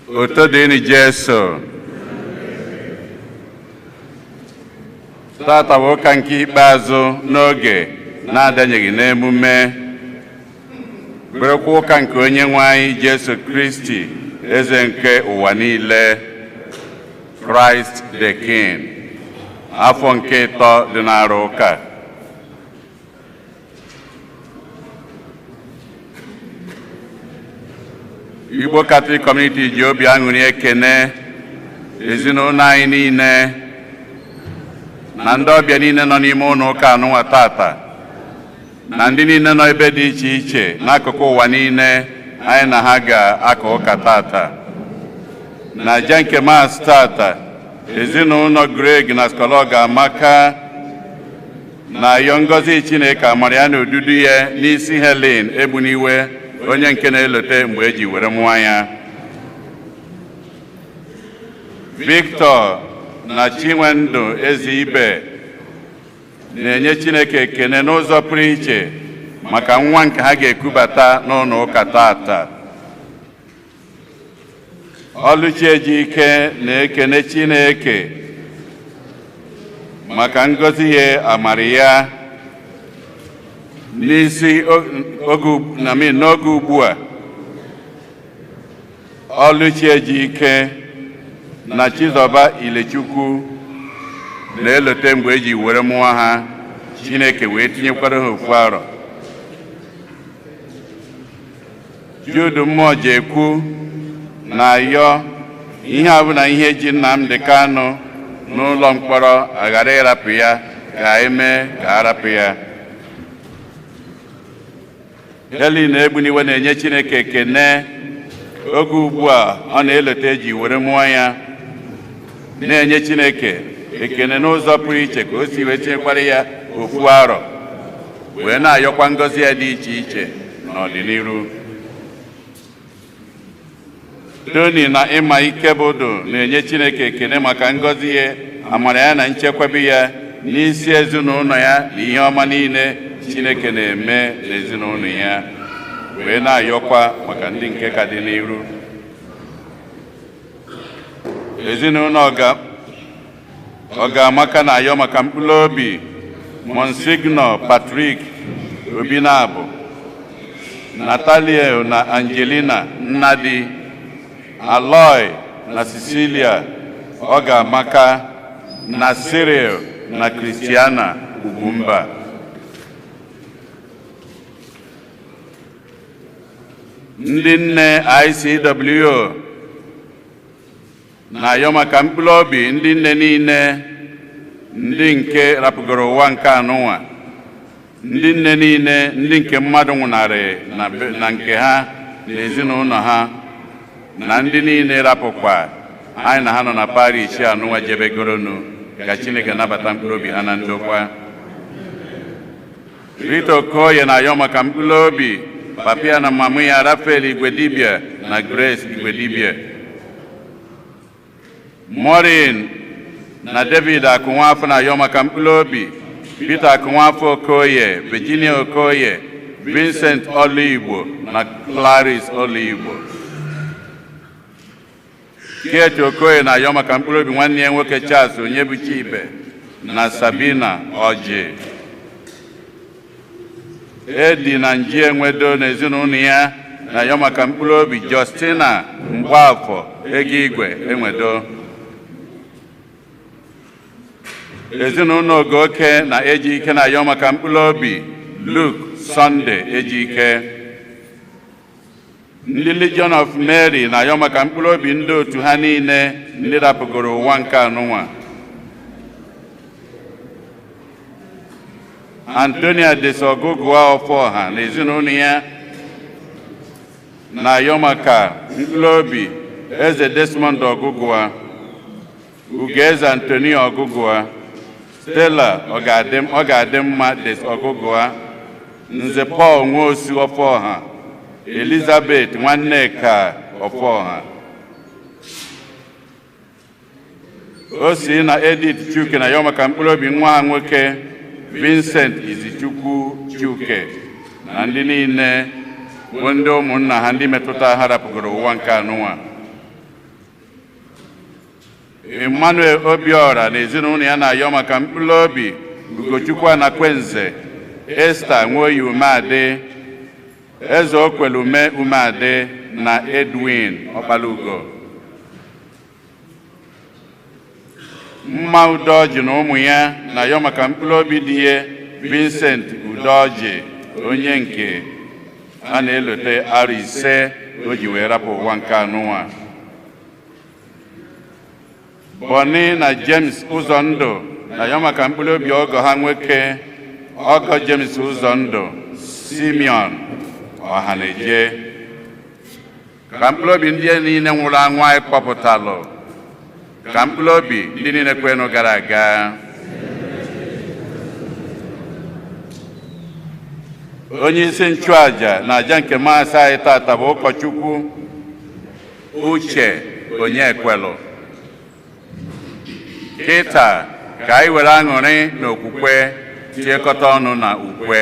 Otodini Jesu. Tata woka nke ikpeazụ n'oge na-adanyeghị n'emume bụrụkwa ụka nke Onyenwe anyị Jesu Kristi, eze nke ụwa niile, Christ the King, afọ nke 3 dị n'arọ ụka. Igbo Catholic Community ji obi aṅụrị ekene ezinụlọ anyị niile na ndị ọbịa niile nọ n'ime ụlọ ụka anụnwa tata, na ndị niile nọ ebe dị iche iche n'akụkụ ụwa niile anyị na ha ga-aka ụka tata. Na aja nke Mass tata, ezinụlọ Greg na Skologa Amaka na-ayọ ngọzi Chineke amara ya na odudu ya n'isi Helen Egbuniwe, onye nke na-elote mgbe eji were mụọ ya. Victor na Chinwendu Eziibe na-enye Chineke ekene n'ụzọ pụrụ iche maka nwa nke ha ga-ekubata n'ụlọ ụka tata. Ọlụchi Ejike na-ekene Chineke maka ngọzi ya amara ya n'isi n'oge ugbu a. Ọlụchi Ejike na Chizoba Ilechukwu na-elote mgbe eji were mụọ ha, Chineke wee tinyekwara ha ofu arọ. Jude Mmụọ Jekwu na-ayọ ihe abụna ihe ji Nnamdi Kanu n'ụlọ mkpọrọ aghara ịrapụ ya ka eme ka arapụ ya. Helen Egbuniwe na-enye Chineke ekene oge ugbu a ọ na-elote eji were mụọ ya, na-enye Chineke ekene n'ụzọ pụrụ iche ka o si wee tinyekwara ya ofu arọ, wee na-ayọkwa ngọzi ya dị iche iche n'ọdịnihu. Tony na Ịma Ikebodo na-enye Chineke ekene maka ngọzi ya, amara ya na nchekwebe ya n'isi ezinụlọ ya na ihe ọma niile Chineke na-eme n'ezinụlọ ya, wee na-ayọkwa maka ndị nke ka dị n'iru. Ezinụlọ Ọgamaka na-ayọ maka mkpụrụ obi Monsignor Patrick Obinabụ, Natalia na Angelina Nnadi, Aloy na Cecilia Ọgamaka, na Cyril na Christiana Ugwumba. Ndị nne ICWO na-ayọ maka mkpụrụ obi ndị nne niile ndị nke rapụgoro ụwa nke anụnwa, ndị nne niile ndị nke mmadụ nwụnarị na nke ha na ezinụlọ ha, na ndị niile rapụkwa anyị na ha nọ na parish anụnwa jebegoronu, ka Chineke nabata mkpụrụ obi ha na ndokwa. Rita Okoye na-ayọ maka mkpụrụ obi papa ya na mama ya Rafael Igwedibia na Grace Igwedibia. Maureen na David Akụnwafọ na-ayọ maka mkpụrụ obi Peter Akụnwafọ Okoye, Virginia Okoye, Vincent Oluigbo na Clarice Oluigbo. Kate Okoye na-ayọ maka mkpụrụ obi nwanne ya nwoke Charles Onyebuchibe na Sabina Oji. Edi na Njienwedo na ezinụlọ ya na-ayọ maka mkpụrụ obi Justina Mgbafọ Egigwe Enwedo. Ezinụlọ Ogoke na Ejike na-ayọ maka mkpụrụ obi Luke Sunday Ejike. Ndị Legion of Mary na-ayọ maka mkpụrụ obi ndị otu ha niile ndị rapụgoro ụwa nke anụnwa. Antonia Desogugua Ọfọha na ezinụlọ ya na-ayọ maka mkpụrụ obi Eze Desmond Ogugua, Ugeze Antonio Ogugua, Stella Ọgadịmma Des Ogugua, Nze Paul Nwosu Ọfọha, Elizabeth Nwanneka Ọfọha. Osi na Edith Chuke na-ayọ maka mkpụrụ obi nwa ha nwoke Vincent Izichukwu Chuke na ndị niile bụ ndị ụmụnna ha ndị metụta ha rapụgoro ụwa nke anụnwa. Emmanuel Obiora na ezinụlọ ya na-ayọ maka mkpụrụ obi Ugochukwu Anakwenze, Esther Nwoyi Umeade, Eze Okwelume Umeade na Edwin Ọkpalugo. Mma Udoji na ụmụ ya na-ayọ maka mkpụrụ obi dị ya Vincent Udoji, onye nke a na-elote arọ 5 o ji wee rapụ ụwa nke anụnwa. Bonny na James Ụzọndụ na-ayọ maka mkpụrụ obi ọgọ ha nwoke ọgọ James Ụzọndụ Simeon Ọhaneje. Ka mkpụrụ obi ndị niile nwụrụ anwụ anyị kpọpụtalụ, ka mkpụrụ obi ndị niile kwenụ gara aga. Onye isi nchụaja na aja nke maasị anyị tata bụ ụkọchukwu Uche Onyekwelu. Kịta ka anyị were aṅụrị na okwukwe tiekọta ọnụ na ukwe.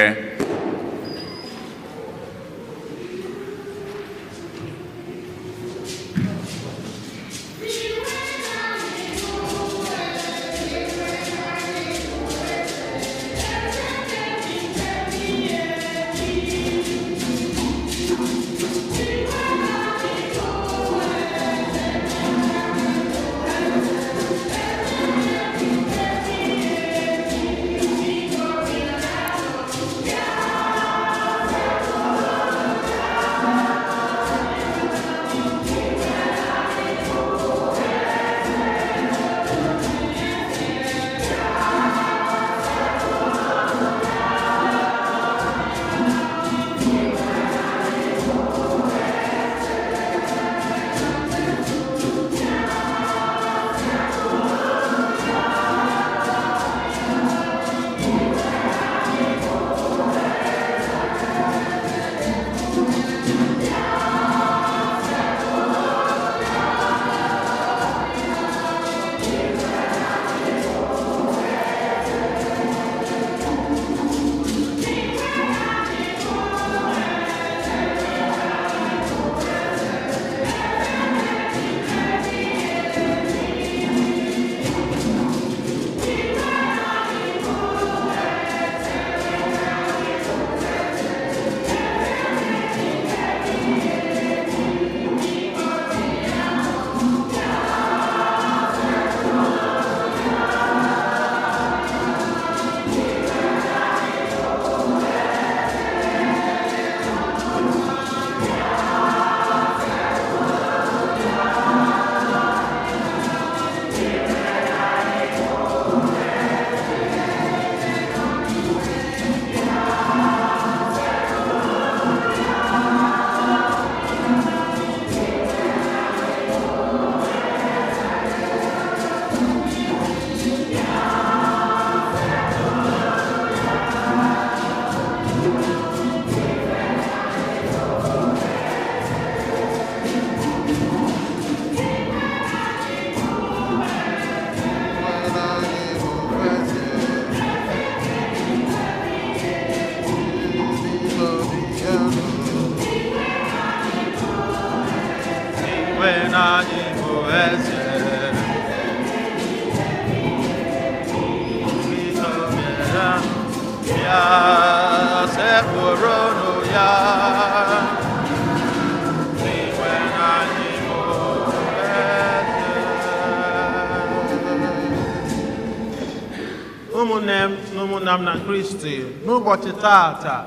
ụmụnna na Kristi, n'ụbọchị taata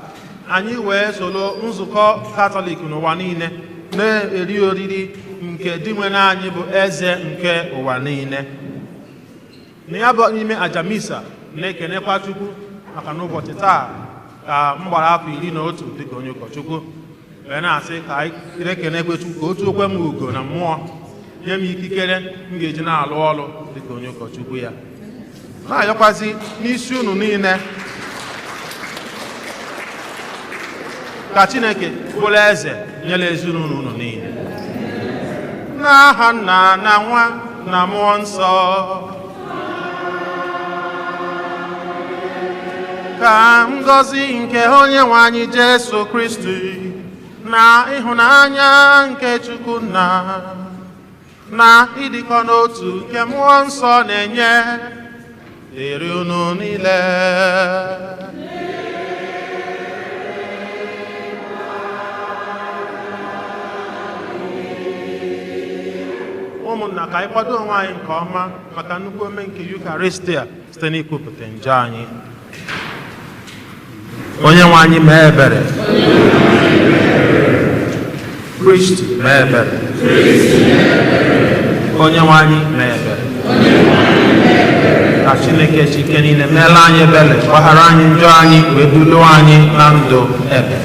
anyị wee soro nzukọ Katọlik n'ụwa niile na-eri oriri nke di nwere anyị bụ eze nke ụwa niile. Na ya bụ n'ime aja misa na-ekenekwa Chukwu maka n'ụbọchị taa ka m gbara afọ 11 dịka onye ụkọchukwu, wee na-asị ka anyị ekenekwe Chukwu ka otu okwe m ugo na mmụọ nye m ikikere m ga-eji na-alụ ọrụ dịka onye ụkọchukwu ya. Na-ayọkwazi n'isi unu niile ka Chineke bụrụ eze nyere ezinụlọ unu niile, n'aha Nna na Nwa na Mmụọ Nsọ. Ka ngọzi nke Onyenwe anyị Jesu Kristi na ịhụnanya nke Chukwu Nna na ịdịkọ n'otu nke mmụọ nsọ na-enye dịrị unu niile. Ụmụnna, ka anyị kwado onwe anyị nke ọma maka nnukwu ome nke Yukaristia site n'ikwupụta njọ anyị. Onye nwe anyị mee ebere. Kristi mee ebere. Onye nwe anyị mee ebere. Ka Chineke chike niile meela anyị ebere, gbaghara anyị njọ anyị, wee bulie anyị na ndụ ebe.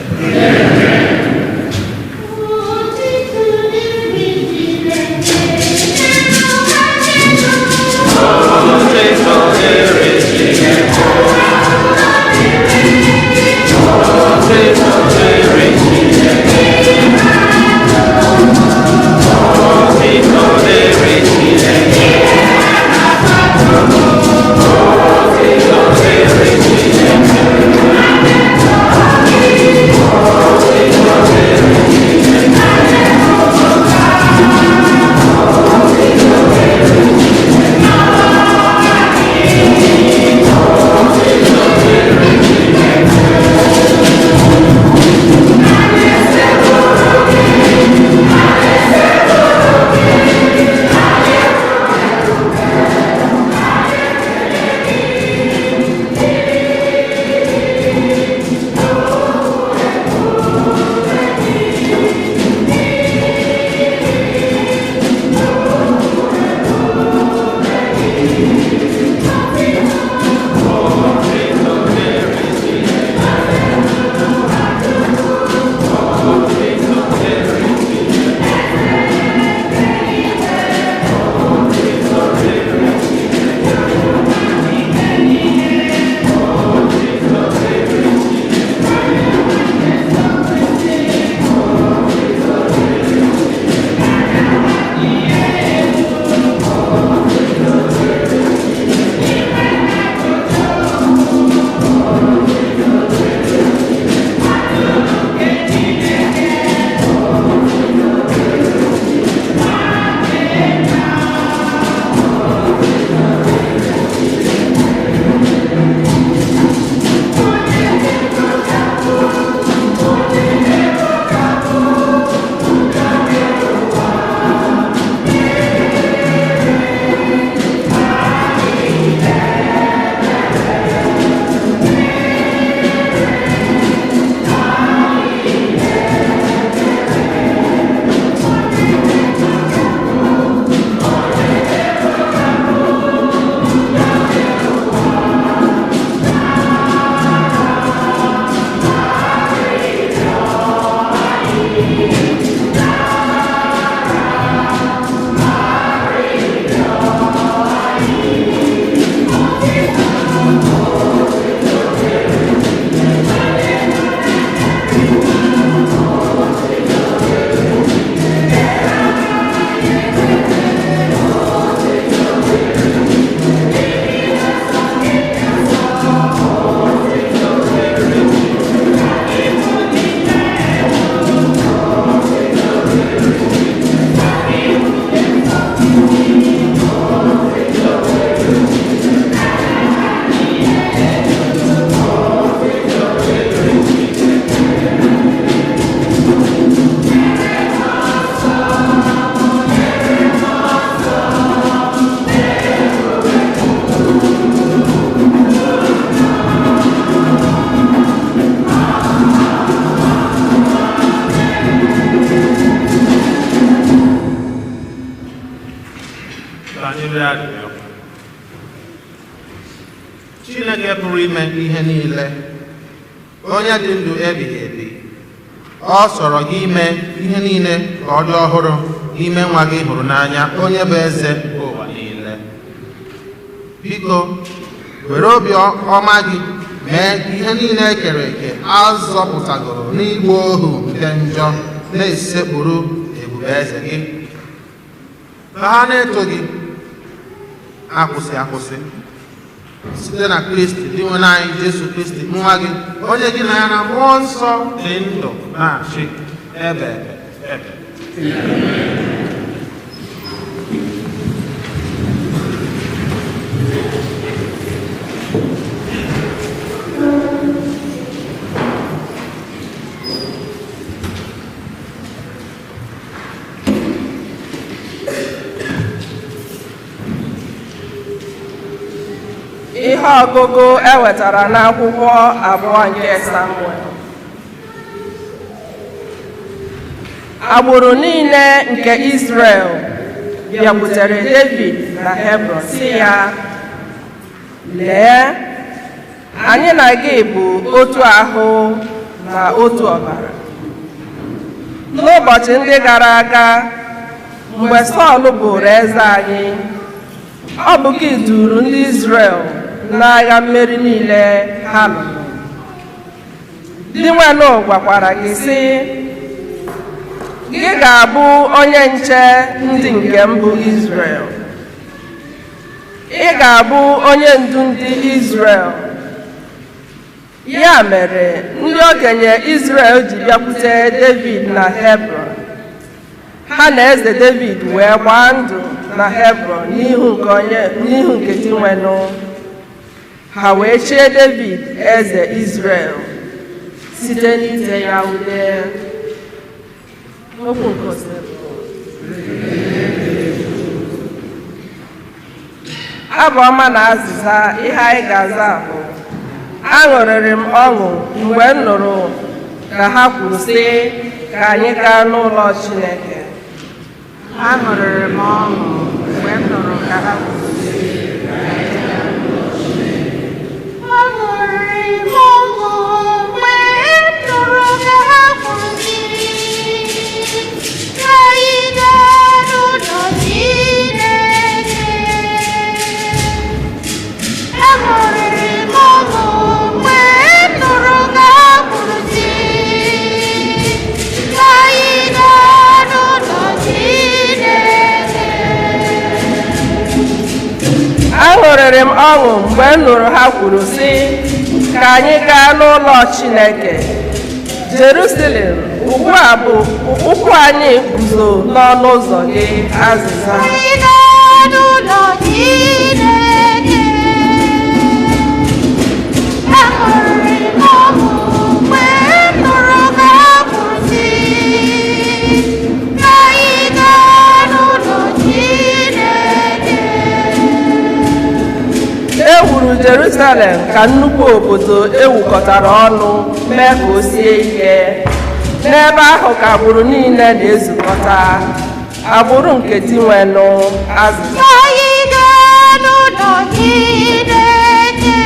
Chineke pụrụ ime ihe niile, onye dị ndụ ebighị ebi, ọ sọrọ gị ime ihe niile ka ọ dị ọhụrụ n'ime nwa gị hụrụ n'anya, onye bụ eze nke ụwa niile. Biko were obi ọma gị mee ka ihe niile e kere eke azọpụtagoro n'igbu ohu nke njọ na-esekpuru ebube eze gị, ka ha na-eto gị akwụsị akwụsị site na Kristi dị nwe anyị Jesu Kristi nwa gị, onye gị na ya na mmụọ nsọ dị ndụ na-achị ebe ebe. Ihe ọgụgụ ewetara n'akwụkwọ abụọ nke Samuel. Agbụrụ niile nke Izrel bịakwutere David na Hebron sị ya, lee, anyị na gị bụ otu ahụ na otu ọbara. N'ụbọchị ndị gara aga, mgbe Sọl bụrụ eze anyị, ọ bụ gị duru ndị Izrel n'agha mmeri niile ha lụrụ. Di nwenu gwakwara gị sị, gị ga-abụ onye nche ndị nke mbụ Izrel. Ị ga-abụ onye ndu ndị Izrel. Ya mere, ndị okenye Izrel ji bịakwute David na Hebron. Ha na eze David wee gbaa ndụ na Hebron n'ihu nke di nwenu. Ha wee chie David eze Izrel site n'ite ya ude. Okwu nke abụ ọma na azịza ihe anyị ga-aza bụ, aṅụrịrị m ọṅụ mgbe m nụrụ ka ha kwuru sị ka anyị gaa n'ụlọ Chineke. Aṅụrịrị m ọṅụ mgbe m nụrụ ka ha kwuru sị ka anyị gaa n'ụlọ Chineke. Aṅụrịrị m ọṅụ mgbe m nụrụ ka ha kwuru sị ka anyị gaa n'ụlọ Chineke. Aṅụrịrị m ọṅụ mgbe m nụrụ ka ha kwuru sị ka anyị gaa n'ụlọ Chineke. Aṅụrịrị m ọṅụ mgbe m nụrụ ha kwuru sị ka anyị gaa n'ụlọ Chineke. Jerusalem, ugbu a bụ ụkwụ anyị guzo n'ọnụ ụzọ gị azịza. Anyị gaa n'ụlọ Chineke. Aṅụrịrị m ọṅụ mgbe m nụrụ ka ha kwuru sị ka anyị gaa n'ụlọ Chineke. E wuru Jerusalem ka nnukwu obodo ewukọtara ọnụ mee ka o sie ike. N'ebe ahụ ka agbụrụ niile na-ezukọta, agbụrụ nke di nwenu azịza. Ka anyị gaa n'ụlọ Chineke.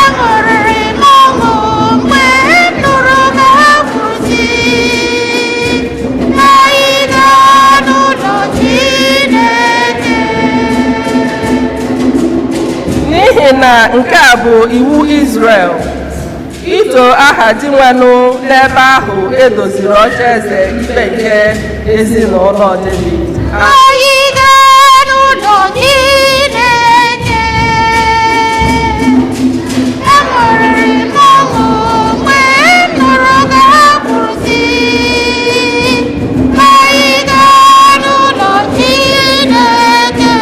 Aṅụrịrị m ọṅụ mgbe m nụrụ ka ha kwuru sị ka anyị gaa n'ụlọ Chineke. N'ihi na nke a bụ iwu Izrel, ito aha di nwenu n'ebe ahụ edoziri ocheeze ikpe nke ezinụlọ David. Anyị gaa n'ụlọ Chineke. Aṅụrịrị m ọṅụ mgbe m nụrụ ka ha kwuru sị ka anyị gaa n'ụlọ Chineke.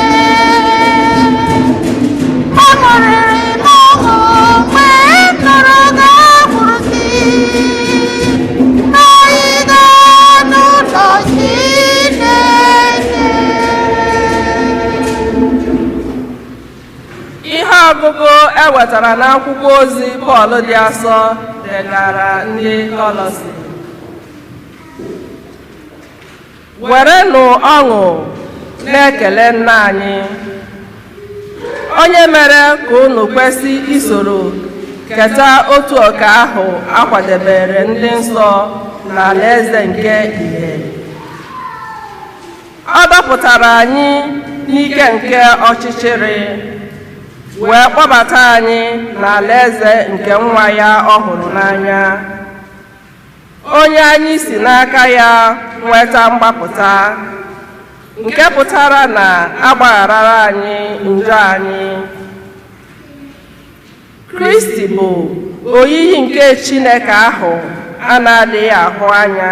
Aṅụrịrị m ọṅụ mgbe m nụrụ ka ha kwuru sị ka anyị gaa n'ụlọ Chineke. Ihe ọgụgụ ewetara n'akwụkwọ ozi Pọl dị asọ degara ndị Kọlọsi. Werenụ ọṅụ na-ekele Nna anyị, onye mere ka unu kwesị isoro keta otu oke ahụ akwadebere ndị nsọ n'alaeze nke ìhè. Ọ dọpụtara anyị n'ike nke ọchịchịrị wee kpọbata anyị n'alaeze nke nwa ya ọ hụrụ n'anya, onye anyị si n'aka ya nweta mgbapụta, nke pụtara na agbagharara anyị njọ anyị. Kristi bụ oyiyi nke Chineke ahụ a na-adịghị ahụ anya,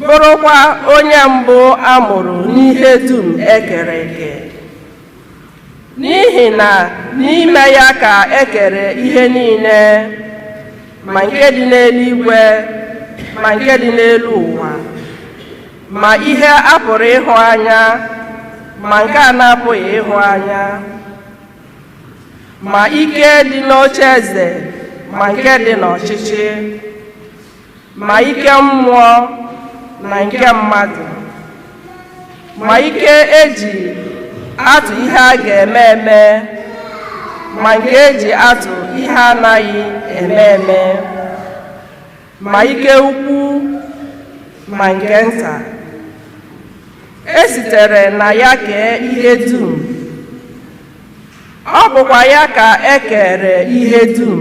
bụrụkwa onye mbụ a mụrụ n'ihe dum e kere eke. N'ihi na n'ime ya ka e kere ihe niile, ma nke dị n'eluigwe ma nke dị n'elu ụwa, ma ihe a pụrụ ịhụ anya ma nke a na-apụghị ịhụ anya, ma ike dị n'oche eze ma nke dị n'ọchịchị, ma ike mmụọ na nke mmadụ, ma ike eji atụ ihe a ga-eme eme, ma nke eji atụ ihe anaghị eme eme, ma ike ukwu ma nke nta. Esitere na ya kee ihe dum, ọ bụkwa ya ka e kere ihe dum.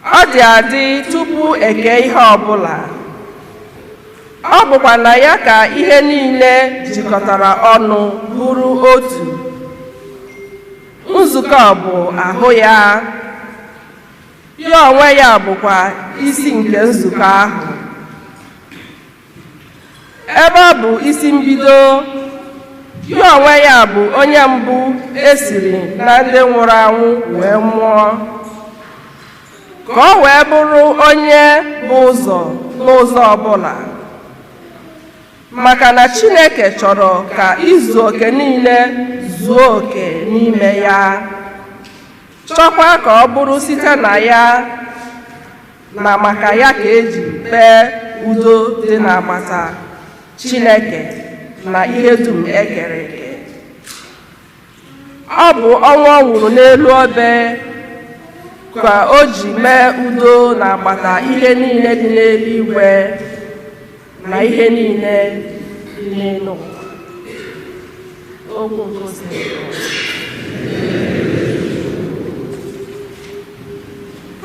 Ọ dị adị tupu eke ihe ọbụla. Ọ bụkwa na ya ka ihe niile jikọtara ọnụ bụrụ otu. Nzukọ bụ ahụ ya, ya onwe ya bụkwa isi nke nzukọ ahụ. Ebe ọ bụ isi mbido, ya onwe ya bụ onye mbụ esiri na ndị nwụrụ anwụ wee mụọ, ka ọ wee bụrụ onye bụ ụzọ n'ụzọ ọbụla. Maka na Chineke chọrọ ka izu oke niile zuo oke n'ime ya, chọkwa ka ọ bụrụ site na ya na maka ya ka eji kpee udo dị n'agbata Chineke na ihe dum ekere eke. Ọ bụ ọnwụ ọ nwụrụ n'elu obe ka o ji mee udo n'agbata ihe niile dị n'eluigwe na ihe niile dị n'elu ụwa. Okwu nke ozi.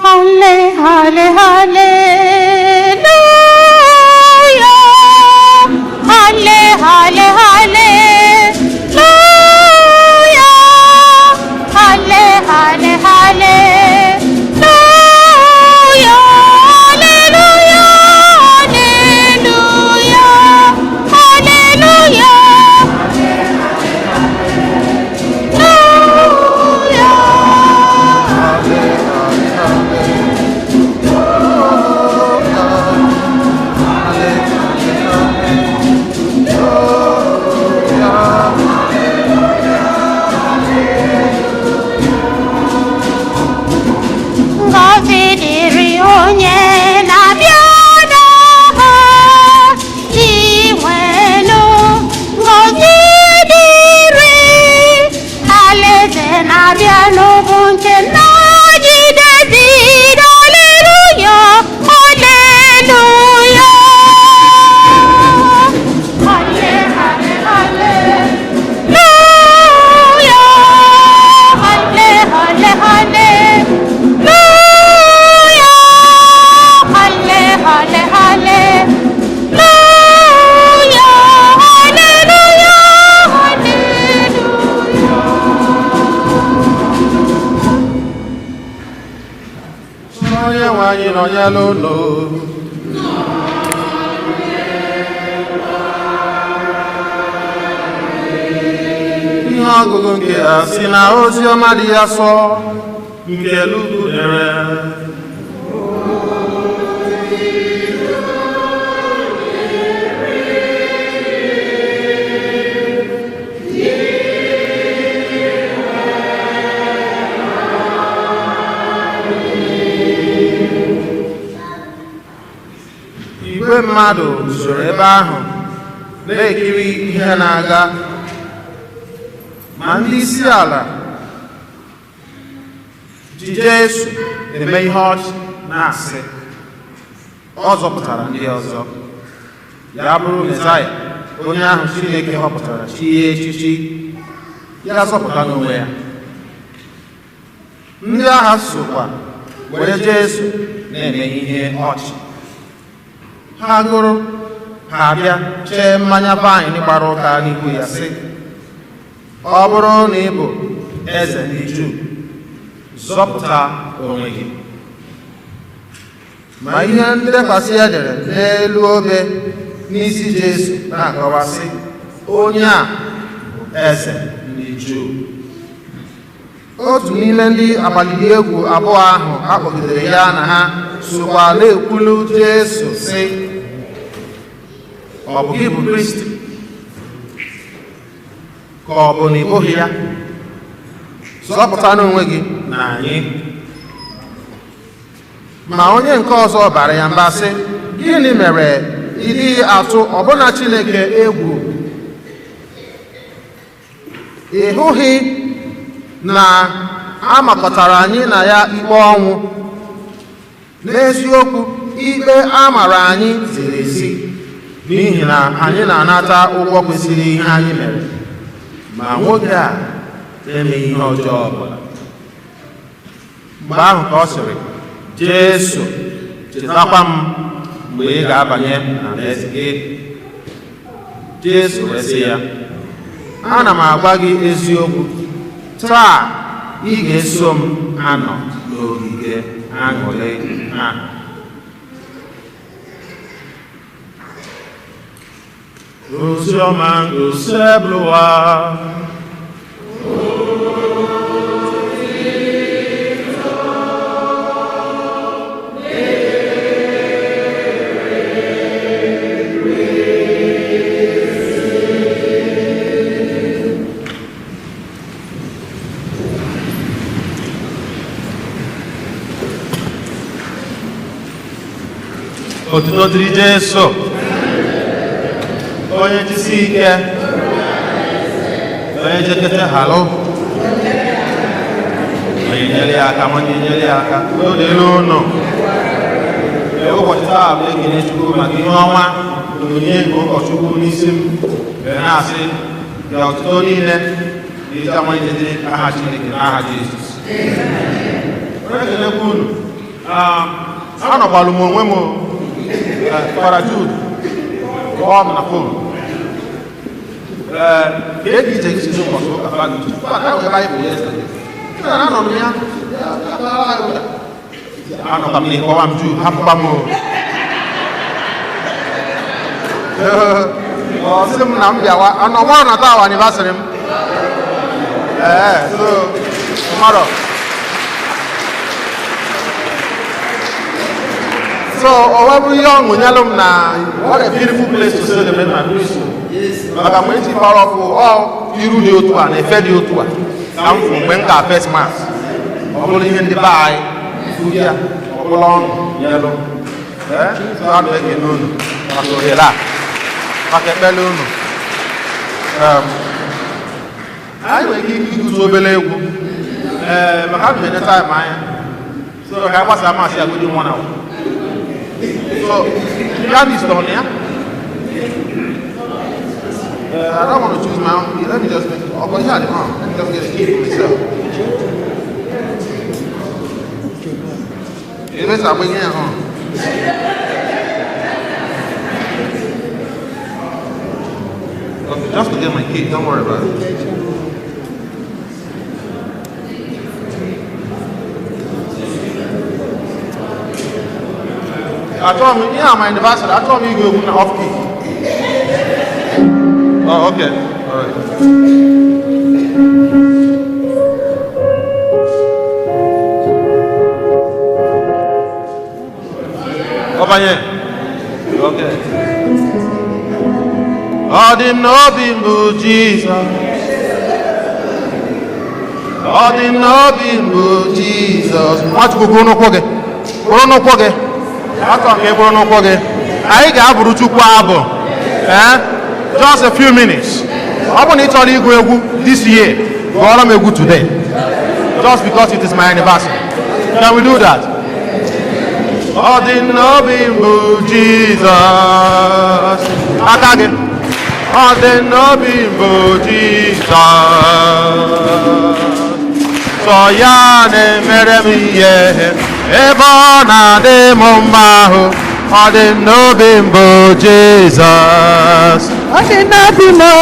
Halle, halle, hallelujah. Halle, halle, hallelujah. Halle, halle, hallelujah. Hallelujah, hallelujah, hallelujah. anyị nọnyela unu. Ihe ọgụgụ nke a si na ozi ọma dị ya sọ nke Luku dere. Igwe mmadụ zoro ebe ahụ na-ekiri ihe na-aga, ma ndị isi ala ji Jesu eme ihe ọchị na-asị, ọ zọpụtara ndị ọzọ, ya bụrụ Mesaya, onye ahụ Chineke họpụtara chi ya echichi, ya zọpụta n'onwe ya. Ndị agha sokwa were Jesu na-eme ihe ọchị. Ha gụrụ, ha bịa chee mmanya vaịn gbara ụka n'ihu ya sị, ọ bụrụ na ị bụ eze ndị Juu, zọpụta onwe gị. Ma ihe ndekwasị ya dere n'elu obe n'isi Jesu na-akọwa sị, onye a eze ndị Juu. Otu n'ime ndị abalị egwu abụọ ahụ akpọgidere ya na ha sokwa na-ekwulu Jesu sị, ọ bụ gị bụ Kristi? ka ọ bụ na ị bụghị ya? Zọpụta n'onwe gị na anyị. Ma onye nke ọzọ bara ya mba sị, gịnị mere ị dịghị atụ ọbụna Chineke egwu? Ị hụghị na a makọtara anyị na ya ikpe ọnwụ? N'eziokwu, ikpe a mara anyị ziri ezi, n'ihi na anyị na-anata ụgwọ kwesịrị ihe anyị mere. Ma nwoke a emeghị ihe ọjọọ ọbụla. Mgbe ahụ ka ọ sịrị, Jesu, chetakwa m mgbe ị ga-abanye n'alaeze gị. Jesu wee sị ya, ana m agwa gị eziokwu, taa ị ga-eso m anọ n'ogige aṅụrị ahụ. Oziọma ngosi ebluwa. Otuto dịrị Jesu, onye jisi ike, onye jekete halụ, onye nyere ya aka, onye nyere ya aka. O dịrị unu. Ụbọchị taa bụ ekele Chukwu maka ihe ọma onyinye nke ụkọchukwu n'isi m, na-asị ka otuto niile na-eji amanye dị aha Chineke n'aha Jizọs. Onye kelekwa unu. Anọkwalụ m onwe m Fara Jude, kpọọ m na fon. Ka ego ije gị si ụbọchị ụka Fara Jude, anọ m ya, anọkwa m na ịkpọwa m Jude, hapụkwa m. Ọ sị m na m bịawa, anọ mụrụ na taa anniversary m. So tomorrow. So, whatever young when yellow what a beautiful place to celebrate my Christmas. But I'm waiting for all you do to and a fed you to it. Come from when our first mass. Only in the buy, food here, or long, yellow. So I'm making noon. So here, Packet balloon. I will give you to Beleu. But I'm in the time I so I was a mass, I wouldn't want to. So, you have this down here. I don't want to choose my own. Let me just make it. Oh, but yeah, let me just get a key for myself. You better bring it home. Okay, just to get my key. Don't worry about it. I told him, yeah, my anniversary. I told him you go off key. Oh, okay. All right. Over here. Okay. All the noble Jesus. All the noble Jesus. What you go no poge? Go no poge. I got Chukwu abụ. Just a few minutes. I want to tell you this year. God I'm good today. Just because it is my anniversary. Can we do that? Oh, the noble Jesus. Again. Oh, the noble Jesus. So ya ne mere mi ye. Ebona de Mombaho, or the Nobimbo Jesus. Or the Nobimbo,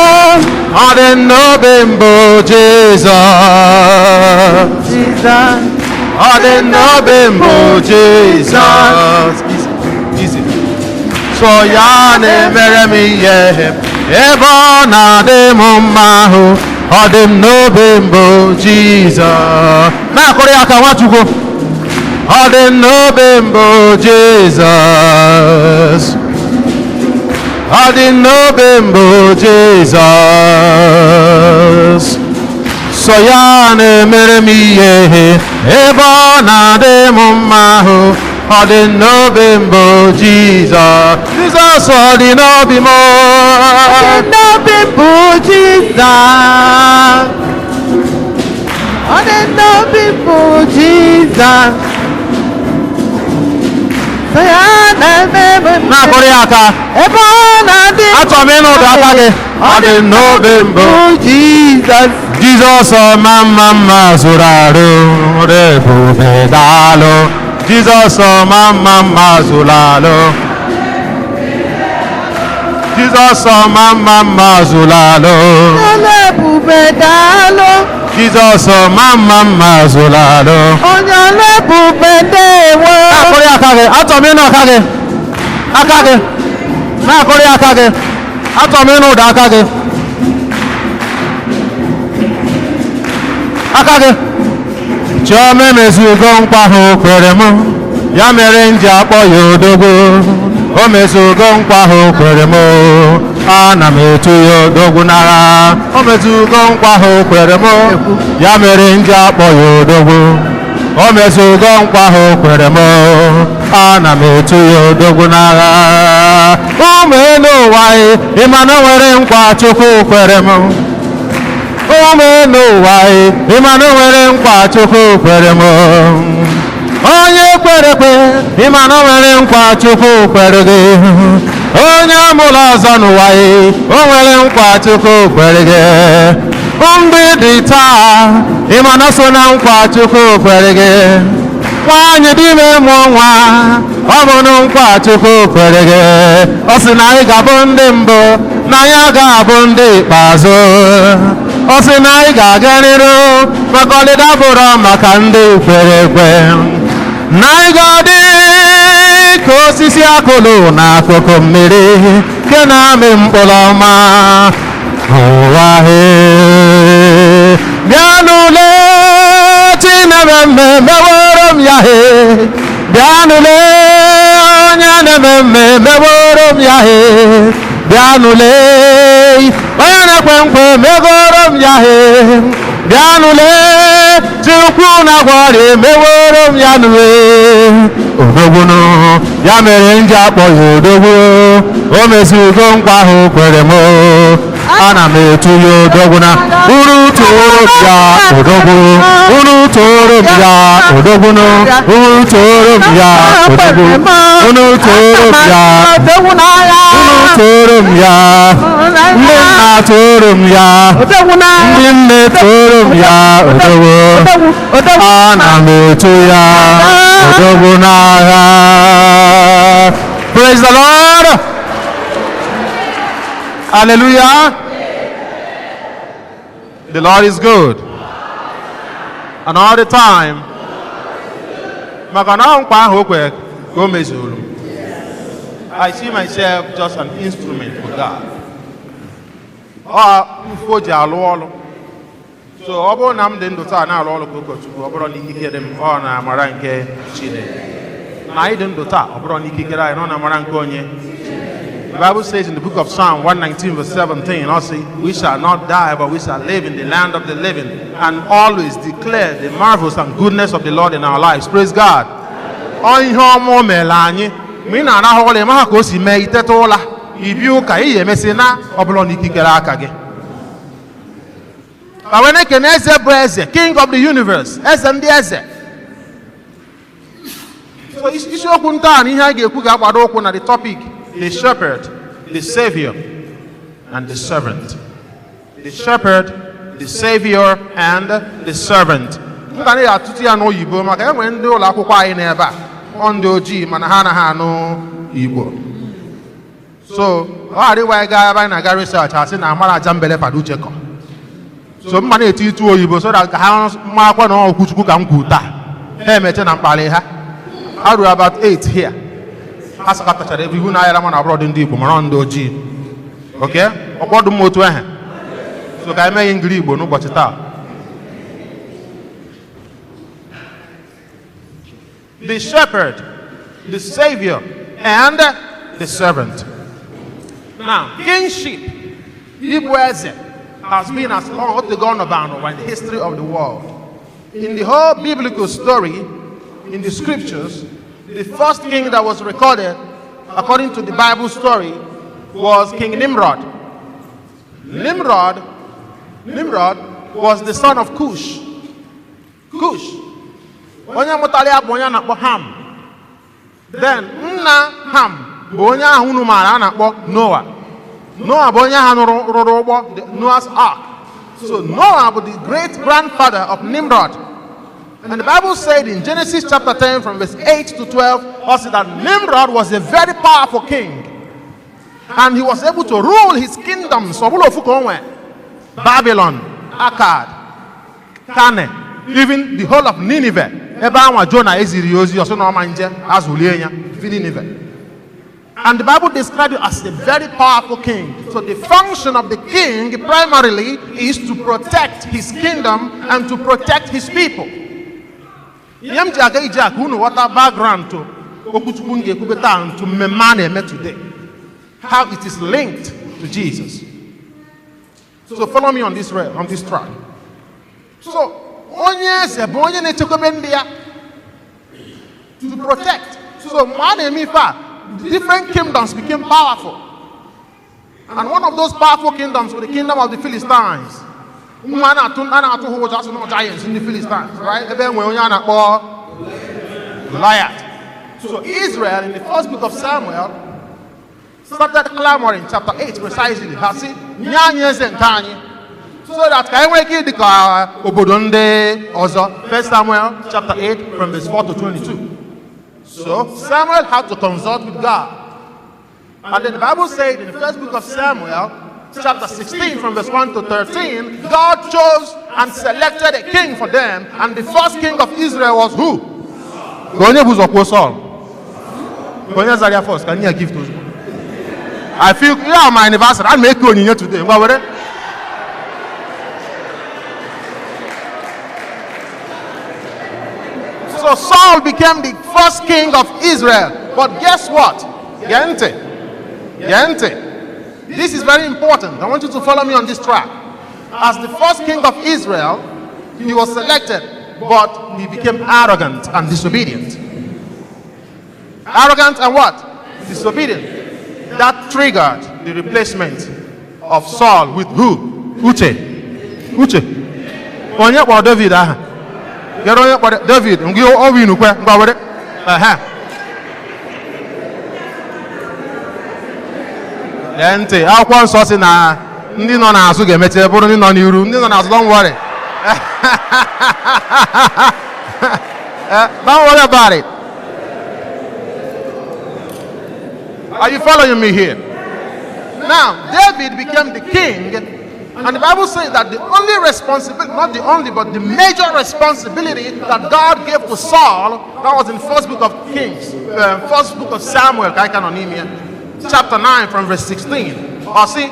or the Nobimbo Jesus. Or the Nobimbo Jesus. Easy. So Yane Meremiye, Ebona de Mombaho, or the Nobimbo Jesus. Now, Koreaka, want to go? Oh, the noble Jesus. Oh, ọ dị n'obe mbụ Jizọs. So ya na-emere m ihe ebe ọ na-adị m mma ahụ. Ọ dị n'obe mbụ Jizọs. Jizọs ọ dị n'obi m. Ọ dị n'obi mbụ Jizọs. Ọ dị n'obi mbụ Jizọs. So ya na-emere m na-akụrụ ya aka. Ebe ọ na-adị m. Achọrọ m ịnụ ụdị aka gị. Ọ dị n'obi mbụ Jizọs. Jizọs ọma mma mma zụrụ arụ ebube daalụ. Jizọs ọma mma mma zụrụ arụ. Jizọs ọma mma mma zụrụ arụ ebube daalụ. Jizọs ọma mma mma zụrụ arụ. Onye ọla ebube ndewo. Na-akụrụ ya aka gị. Achọrọ m ịnụ aka gị. Aka gị. Na-akụrụ ya aka gị. Achọrọ m ịnụ ụda aka gị. Aka gị. Chioma emezugo nkwa ha o kwere m, ya mere m ji akpọ ya odogwu. O mezugo nkwa ha o kwere m, ana m etu ya odogwu n'agha. O mezugo nkwa ha o kwere m, ya mere m ji akpọ ya odogwu. O mezugo nkwa ha o kwere m, ana m etu ya odogwu n'agha. Ụmụ elu ụwa ịma na o nwere nkwa Chukwu kwere m. Ụmụ n'ụwa ịma na o nwere nkwa Chukwu kwere m. Onye kwere ekwe ịma na o nwere nkwa Chukwu kwere gị. Onye amụrụ ọzọ n'ụwa o nwere nkwa Chukwu kwere gị. Mgbidi taa ịma na so na nkwa Chukwu kwere gị. Nwaanyị dị ime mụọ nwa ọ bụ na nkwa Chukwu kwere gị. Ọ sị na anyị ga-abụ ndị mbụ na anyị ga-abụ ndị ikpeazụ. Ọ sị na anyị ga-aga n'iru maka ọdịda bụrụ maka ndị kwere ekwe. Na anyị ga-adị ka osisi akụlụ n'akụkụ mmiri nke na-amị mkpụrụ ọma. Ụwa bịa n'ule Chineke meworo m ya bịa n'ule onye na-eme mme meworo m ya bịa n'ule onye na-ekwe nkwe megoro m ya bịa n'ule Chukwu na-agwọ ọrịa meworo m ya n'ule. Odogwunu ya mere m ji akpọ ya odogwu. O mezugo nkwa ahụ kwere m, ana m etu ya odogwu na uru tụrụ m ya odogwu. Uru tụrụ m ya odogwunu. Uru tụrụ m ya odogwu. Uru tụrụ m ya. Uru tụrụ m ya. Ndị nna tụrụ m ya. Ndị nne tụrụ m ya odogwu. Ana m etu ya odogwu n'agha. Praise the Lord. Hallelujah. The Lord is good. And all the time. Maka na nkwa ahụ o kwere ka o mezuru. I see myself just an instrument for God. Mfo ji alụ ọlụ. So ọ bụrụ na m dị ndụ taa na-alụ ọlụ ka ụkọchukwu, ọ bụrụ na ikikere m ọ na-amara nke Chineke. Na anyị dị ndụ taa ọ bụrụ na ikikere anyị ọ na-amara nke onye. The Bible says in the book of Psalm 119 verse 17, also, we shall not die, but we shall live in the land of the living and always declare the marvels and goodness of the Lord in our lives. Praise God. Ihe ọma o mere anyị, ma ị na-arahụ ụra ịma ha ka o si mee iteta ụra ibi ụka ihe emesị na ọ bụrụ na ikikere aka gị. Ka wee na-ekene eze bụ eze, King of the universe, eze ndị eze. So isiokwu ntaa na ihe a ga-ekwu ga-agbado ụkwụ na the topic, the shepherd, the savior, and the servant. The shepherd, the savior, and the servant. M ga na-atụtụ ya n'oyibo maka enwere ndị ụlọ akwụkwọ anyị n'ebe a ọ ndị ojii mana ha anaghị anụ Igbo. So ọ adịwa anyị gaa ebe anyị na-aga research asị na amara aja mbele fada uchekọ. So mma na-eti itu oyibo so that ka ha marakwa na okwuchukwu ka m kwu taa. Ha emeche na mkpali ha. Ha ruru about 8 here. Ha sakatachara ebe ihu na-ayara mana abụrọ dị ndị Igbo mara ndị ojii. Okay? Ọkpọdụ m otu ehe. So ka emeghị ngiri Igbo n'ụbọchị taa. The shepherd, the savior, and the servant. Now, kingship, Ibueze, has been as long as the gun about in the history of the world. In the whole biblical story, in the scriptures, the first king that was recorded, according to the Bible story, was King Nimrod. Nimrod was the son of Cush. Cush. Onye mụtara ya bụ onye a na-akpọ Ham. Then nna Ham bụ onye ahụ unu maara a na-akpọ Noah. Noah bụ onye ahụ rụrụ ụgbọ, Noah's Ark. So Noah was the great grandfather of Nimrod. And the Bible said in Genesis chapter 10 from verse 8 to 12, also that Nimrod was a very powerful king. And he was able to rule his kingdom. Babylon, Akkad, Canaan, even the whole of Nineveh. And the Bible describes it as a very powerful king. So the function of the king primarily is to protect his kingdom and to protect his people. What background to today? How it is linked to Jesus. So follow me on this track. So to protect. So different kingdoms became powerful. And one of those powerful kingdoms was the kingdom of the Philistines. Giants in the Philistines, right? Goliath. So Israel, in the first book of Samuel, started clamoring, chapter 8 precisely. So that First Samuel chapter 8 from verse 4 to 22. So Samuel had to consult with God. And then the Bible said in the first book of Samuel, chapter 16 from verse 1 to 13, God chose and selected a king for them. And the first king of Israel was who? Saul. Can you give to us? I feel, yeah, my anniversary. I'll make you on today. So Saul became the first king of Israel. But guess what? Gente. This is very important. I want you to follow me on this track. As the first king of Israel, he was selected, but he became arrogant and disobedient. Arrogant and what? Disobedient. That triggered the replacement of Saul with who? Uche. Onye kpọrọ David aha. Gero onye kpọrọ David. Ngi o winu kwe ngwa were. Ntị akwụkwọ nsọ si na ndị nọ n'azụ ga-emeche bụrụ ndị nọ n'iru. Ndị nọ n'azụ, don't worry. Don't worry about it. Are you following me here? Now, David became the king, and the Bible says that the only responsibility, not the only, but the major responsibility that God gave to Saul, that was in first book of Kings, first book of Samuel, chapter 9 from verse 16. See,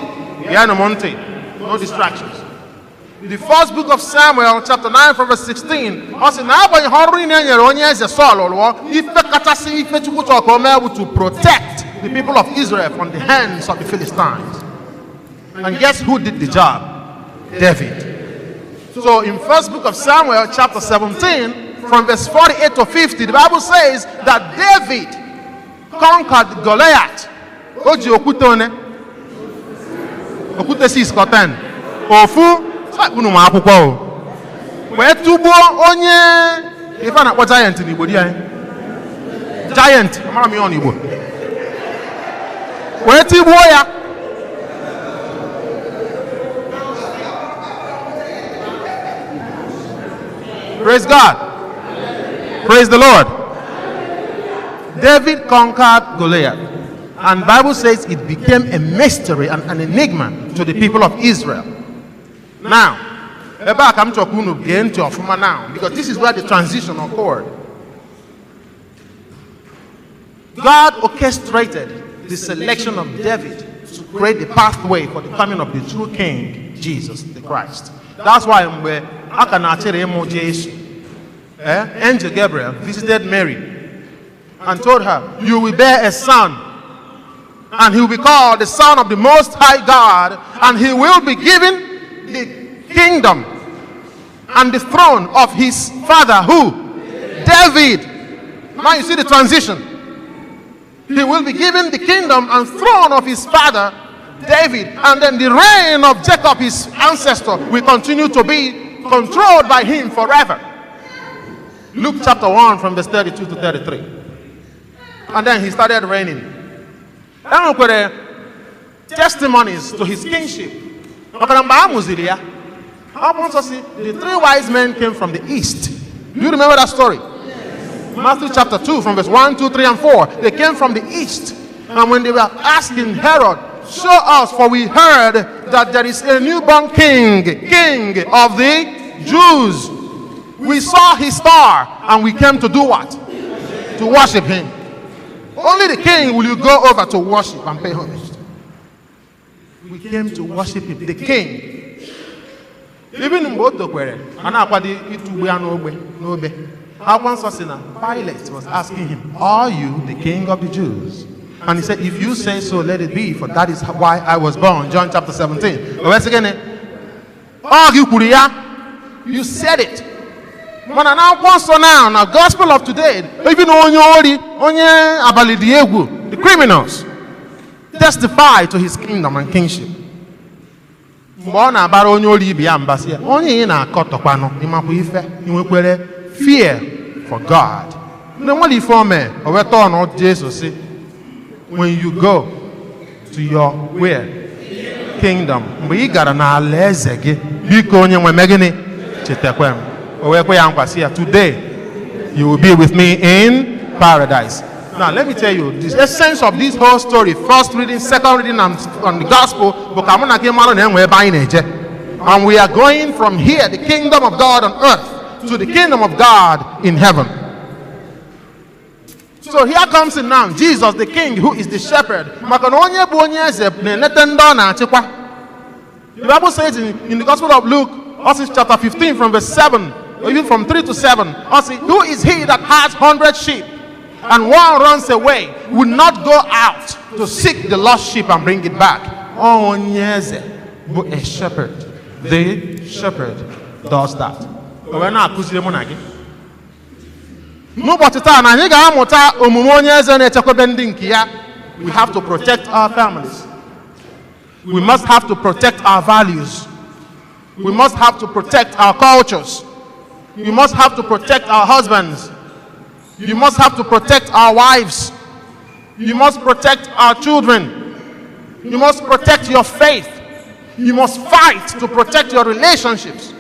no distractions. The first book of Samuel, chapter 9 from verse 16. To protect the people of Israel from the hands of the Philistines. And guess who did the job? David. So in first book of Samuel, chapter 17, from verse 48 to 50, the Bible says that David conquered Goliath. Oji okutone. Okute 6:10. Ofu unu ma akwụkwọ o. Wee tugbuo onye ife a na-akpọ giant n'Igbo di anyị. Giant, amara m ihe ọ n'Igbo. Wee tigbuo ya. Praise God. Praise the Lord. David conquered Goliath. And the Bible says it became a mystery and an enigma to the people of Israel. Now, now, because this is where the transition occurred. God orchestrated the selection of David to create the pathway for the coming of the true King, Jesus the Christ. That's why Angel Gabriel visited Mary and told her, "You will bear a son, and he will be called the Son of the Most High God, and he will be given the kingdom and the throne of his father, who? David. Now you see the transition. He will be given the kingdom and throne of his father, David, and then the reign of Jacob, his ancestor, will continue to be controlled by him forever. Luke chapter 1 from verse 32 to 33. And then he started reigning. And we had testimonies to his kingship. The 3 wise men came from the east. Do you remember that story? Matthew chapter 2 from verse 1, 2, 3, and 4. They came from the east. And when they were asking Herod, show us, for we heard that there is a newborn king of the Jews. We saw his star and we came to do what? To worship him. Only the king will you go over to worship and pay homage. We came to worship him, the king. Even in both the query, Pilate was asking him, are you the king of the Jews? And he said, if you say so, let it be, for that is why I was born. John chapter 17. Once again, you said it. When I now, gospel of today, even the criminals testify to his kingdom and kingship. Fear for God. When you go to your where? Kingdom. Today, you will be with me in paradise. Now, let me tell you, the essence of this whole story, first reading, second reading, and on the gospel, and we are going from here, the kingdom of God on earth, to the kingdom of God in heaven. So here comes in now, Jesus the King, who is the shepherd. The Bible says in the Gospel of Luke, also chapter 15 from verse 7, or even from 3 to 7, also, who is he that has 100 sheep, and one runs away, will not go out to seek the lost sheep and bring it back? Oh, yes, but a shepherd, the shepherd does that. N'ụbọchị taa na anyị ga-amụta omume onye eze na-echekwebe ndị nke ya. We have to protect our families. We must have to protect our values. We must have to protect our cultures. We must have to protect our husbands. You must have to protect our wives. You must protect our children. You must protect your faith. You must fight to protect your relationships.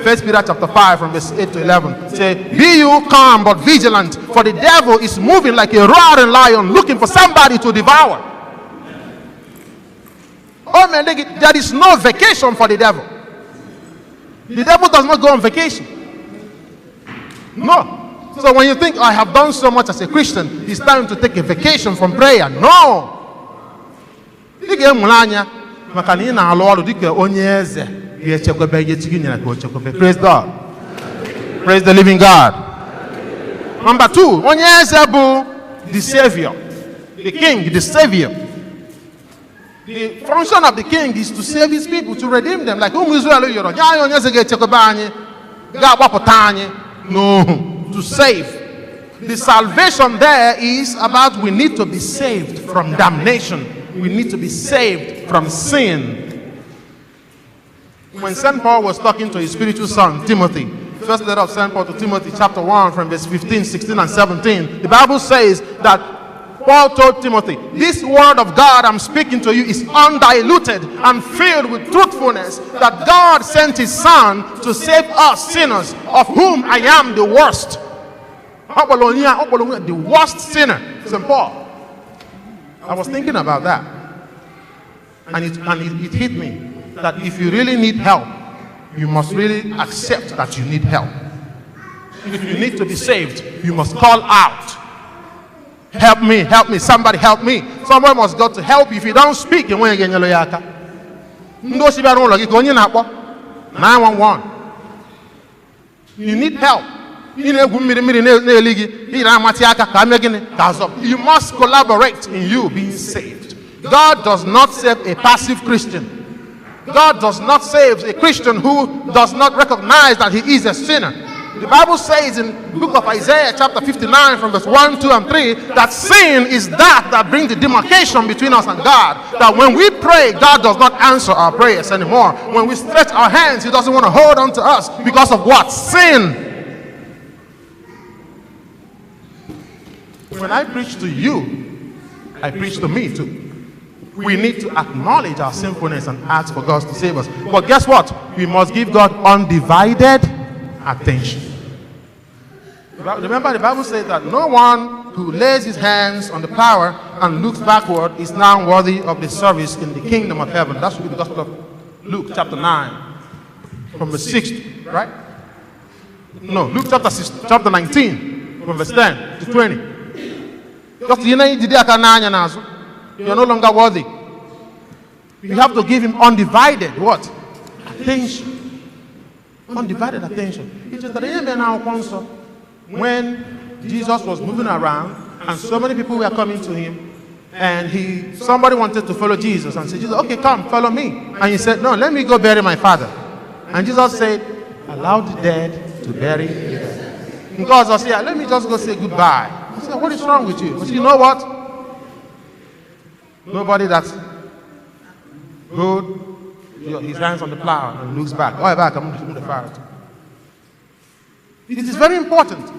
First Peter chapter 5 from verse 8 to 11 say, be you calm but vigilant, for the devil is moving like a roaring lion looking for somebody to devour. Oh man, there is no vacation for the devil. The devil does not go on vacation. No. So when you think, I have done so much as a Christian, it's time to take a vacation from prayer. No. Praise God. Praise the living God. Number 2, the Savior, the King, the Savior. The function of the King is to save his people, to redeem them. Like, no, to save. The salvation there is about we need to be saved from damnation. We need to be saved from sin. When St. Paul was talking to his spiritual son, Timothy, first letter of St. Paul to Timothy, chapter 1, from verse 15, 16, and 17, the Bible says that Paul told Timothy, this word of God I'm speaking to you is undiluted and filled with truthfulness, that God sent his Son to save us sinners, of whom I am the worst. The worst sinner, St. Paul. I was thinking about that. And it hit me that if you really need help, you must really accept that you need help. If you need to be saved, you must call out. Help me, somebody help me. Someone must go to help you. If you don't speak, you won't get your 911. You need help. You must collaborate in you being saved. God does not save a passive Christian. God does not save a Christian who does not recognize that he is a sinner. The Bible says in the book of Isaiah chapter 59 from verse 1, 2, and 3 that sin is that brings the demarcation between us and God. That when we pray, God does not answer our prayers anymore. When we stretch our hands, he doesn't want to hold on to us because of what? Sin. When I preach to you, I preach to me too. We need to acknowledge our sinfulness and ask for God to save us. But guess what? We must give God undivided attention. Remember, the Bible says that no one who lays his hands on the plow and looks backward is now worthy of the service in the kingdom of heaven. That should be the Gospel of Luke chapter 9 from verse 6, right? No, Luke chapter 19 from verse 10 to 20. You're no longer worthy. You have to give him undivided what? Attention. Undivided attention. It's just that when Jesus was moving around and so many people were coming to him, and somebody wanted to follow Jesus and said, Jesus, okay, come, follow me. And he said, no, let me go bury my father. And Jesus said, allow the dead to bury the dead. And God said, yeah, let me just go say goodbye. I said, what is wrong with you? He said, you know what? Nobody that's good, his hands on the plow and looks back. Oh, back, I'm going to the fire. It is very important.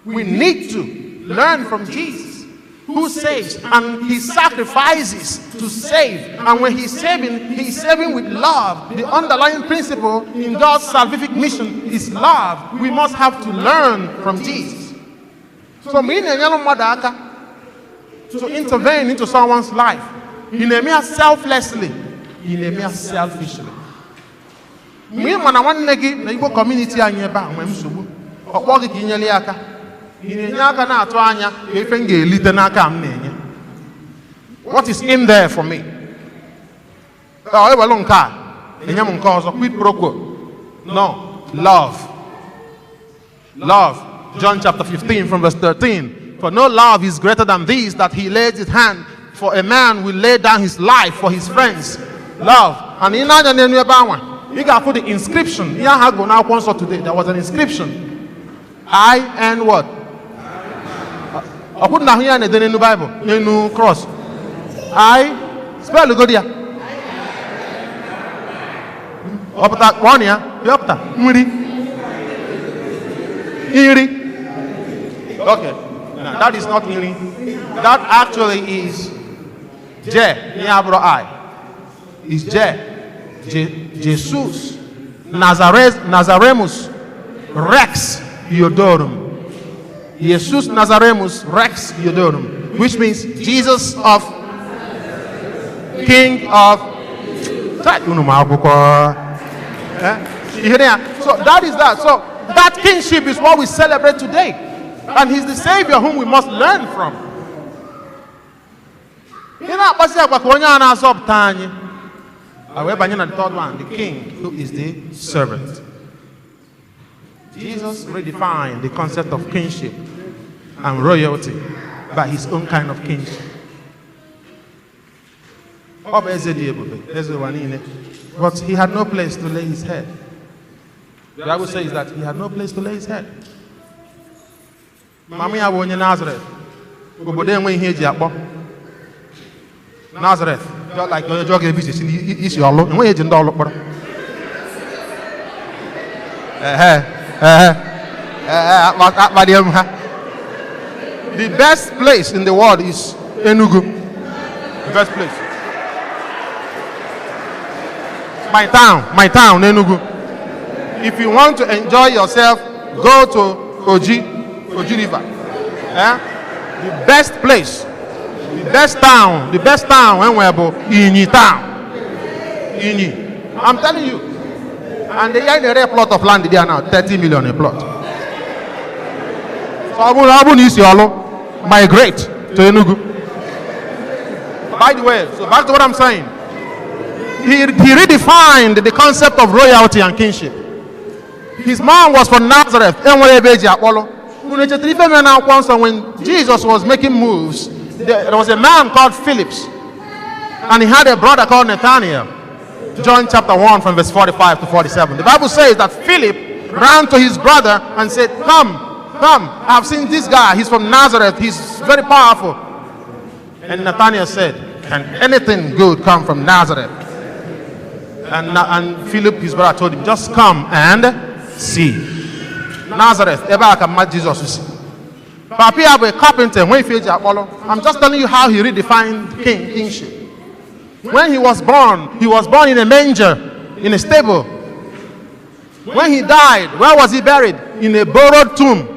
We need to learn from Jesus, who saves, and he sacrifices to save. And when he's saving with love. The underlying principle in God's salvific mission is love. We must have to learn from Jesus. So, to intervene into someone's life, in a mere selflessly, in a mere selfishly. We want one negi na Igbo community anyị ebe a nwe nsogbu. Ọkpọ gị ka inyere aka. Ị na-enye aka na-atụ anya ka ife m ga-elite n'aka m na-enye. What is in there for me? Oh, ewelu nke a, enye m nke ọzọ, quid pro quo. No, love. Love. John chapter 15 from verse 13. For no love is greater than this, that he lays his hand, for a man will lay down his life for his friends. Love. And in you got put the inscription. Here I go now once today. There was an inscription. I and what? I put down here in the new Bible, in the cross. I spell go there. Up that one here. Up that. Okay. No, that is not healing. That actually is Je, Niabro I. Is Jesus Nazaremus Rex Iodorum. Jesus Nazaremus Rex Iodorum. Which means Jesus of King of. So that is that. So that kingship is what we celebrate today. And he's the Savior whom we must learn from. However, the third one, the king, who is the servant. Jesus redefined the concept of kingship and royalty by his own kind of kingship. But he had no place to lay his head. The Bible says that he had no place to lay his head. Mami ya wonye Nazareth. Obodo enwe ihe eji akpọ. Nazareth. Just like onye jog business isi olu. Enwe eji ndị olu kpọrọ. The best place in the world is Enugu. The best place. My town, Enugu. If you want to enjoy yourself, go to Oji River. The best place, the best town, when we're about Inyi town. Inyi. I'm telling you. And they are in a rare plot of land there now, 30 million a plot. So Abu Nisiolo migrate to Enugu. By the way, so back to what I'm saying. He redefined the concept of royalty and kingship. His mom was from Nazareth. When Jesus was making moves, there was a man called Philip, and he had a brother called Nathaniel. John chapter 1 from verse 45 to 47. The Bible says that Philip ran to his brother and said, come, I've seen this guy. He's from Nazareth. He's very powerful. And Nathaniel said, can anything good come from Nazareth? And Philip, his brother, told him, just come and see. Nazareth, Jesus. Papi Abu, a carpenter, I'm just telling you how he redefined kingship. When he was born in a manger, in a stable. When he died, where was he buried? In a borrowed tomb.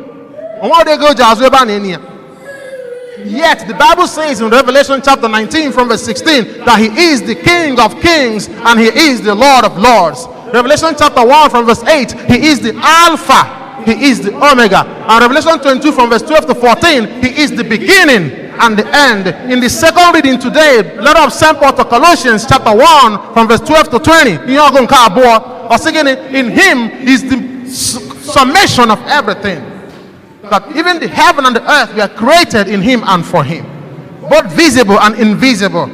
Yet the Bible says in Revelation chapter 19 from verse 16 that he is the King of kings and he is the Lord of lords. Revelation chapter 1 from verse 8, he is the Alpha, he is the Omega. And Revelation 22 from verse 12 to 14, he is the beginning and the end. In the second reading today, letter of St. Paul to Colossians chapter 1 from verse 12 to 20, in him is the summation of everything. That even the heaven and the earth were created in him and for him, both visible and invisible,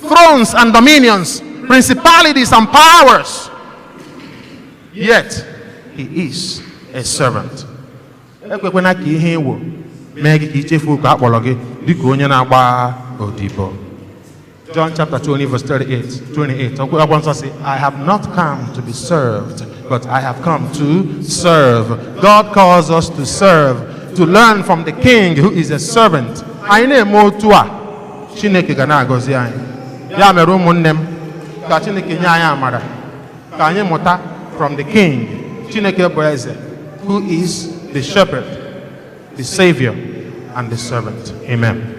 thrones and dominions, principalities and powers. Yet he is a servant. John chapter 20 verse 28. I have not come to be served, but I have come to serve. God calls us to serve, to learn from the King who is a servant. From the King who is the shepherd, the Savior, and the servant. Amen.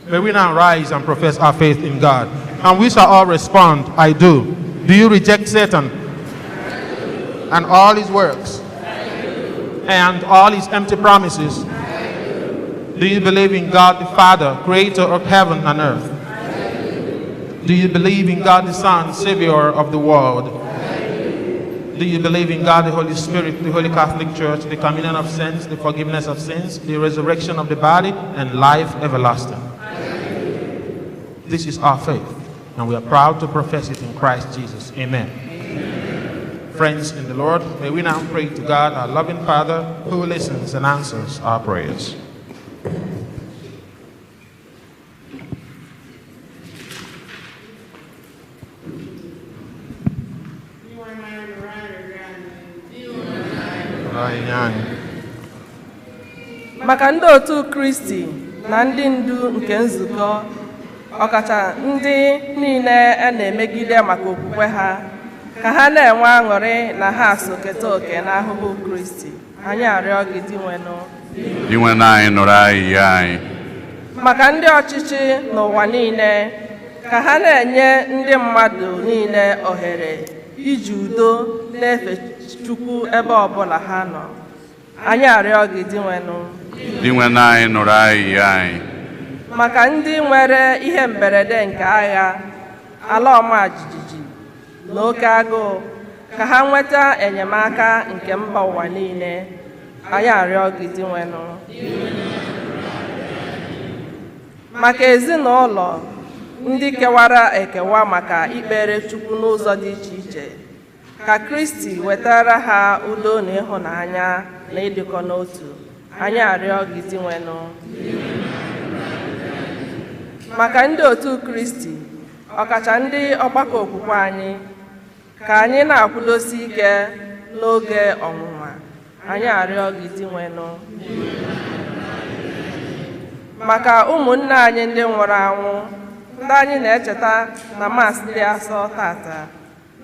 May we now rise and profess our faith in God. And we shall all respond, I do. Do you reject Satan and all his works and all his empty promises? Do you believe in God the Father, creator of heaven and earth? Do you believe in God the Son, Savior of the world? Do you believe in God the Holy Spirit, the Holy Catholic Church, the communion of sins, the forgiveness of sins, the resurrection of the body, and life everlasting? This is our faith, and we are proud to profess it in Christ Jesus. Amen. Friends in the Lord, may we now pray to God, our loving Father, who listens and answers our prayers. Maka ndị otu Kristi na ndị ndu nke nzukọ, ọkacha ndị niile na-emegide maka okwukwe ha, ka ha na-enwe aṅụrị na ha so keta oke n'ahụhụ Kristi. Anyị arịọ gị dị nwenụ anyị nụrụ anyị anyị. Maka ndị ọchịchị n'ụwa niile, ka ha na-enye ndị mmadụ niile ohere iji udo na-efe Chukwu ebe ọbụla ha nọ. Anyị arịọ gị dị nwenụ anyị nụrụ anyị anyị. Maka ndị nwere ihe mberede nke agha, ala ọma jijiji na oke agụụ, ka ha nweta enyemaka nke mba ụwa niile. Anyị arịọ gị dị nwenụ. Maka ezinụlọ ndị kewara ekewa maka ikpere Chukwu n'ụzọ dị iche iche, ka Kristi wetara ha udo na ịhụnanya na ịdịkọ n'otu. Anyị arịọ gị dị nwenụ. Maka ndị otu Kristi, ọkacha ndị ọgbakọ okwukwe anyị, ka anyị na-akwụdosi ike n'oge ọnwụnwa. Anyị arịọ gị dị nwenụ. Maka ụmụnne anyị ndị nwụrụ anwụ, ndị anyị na-echeta na Mass dị asọ tata,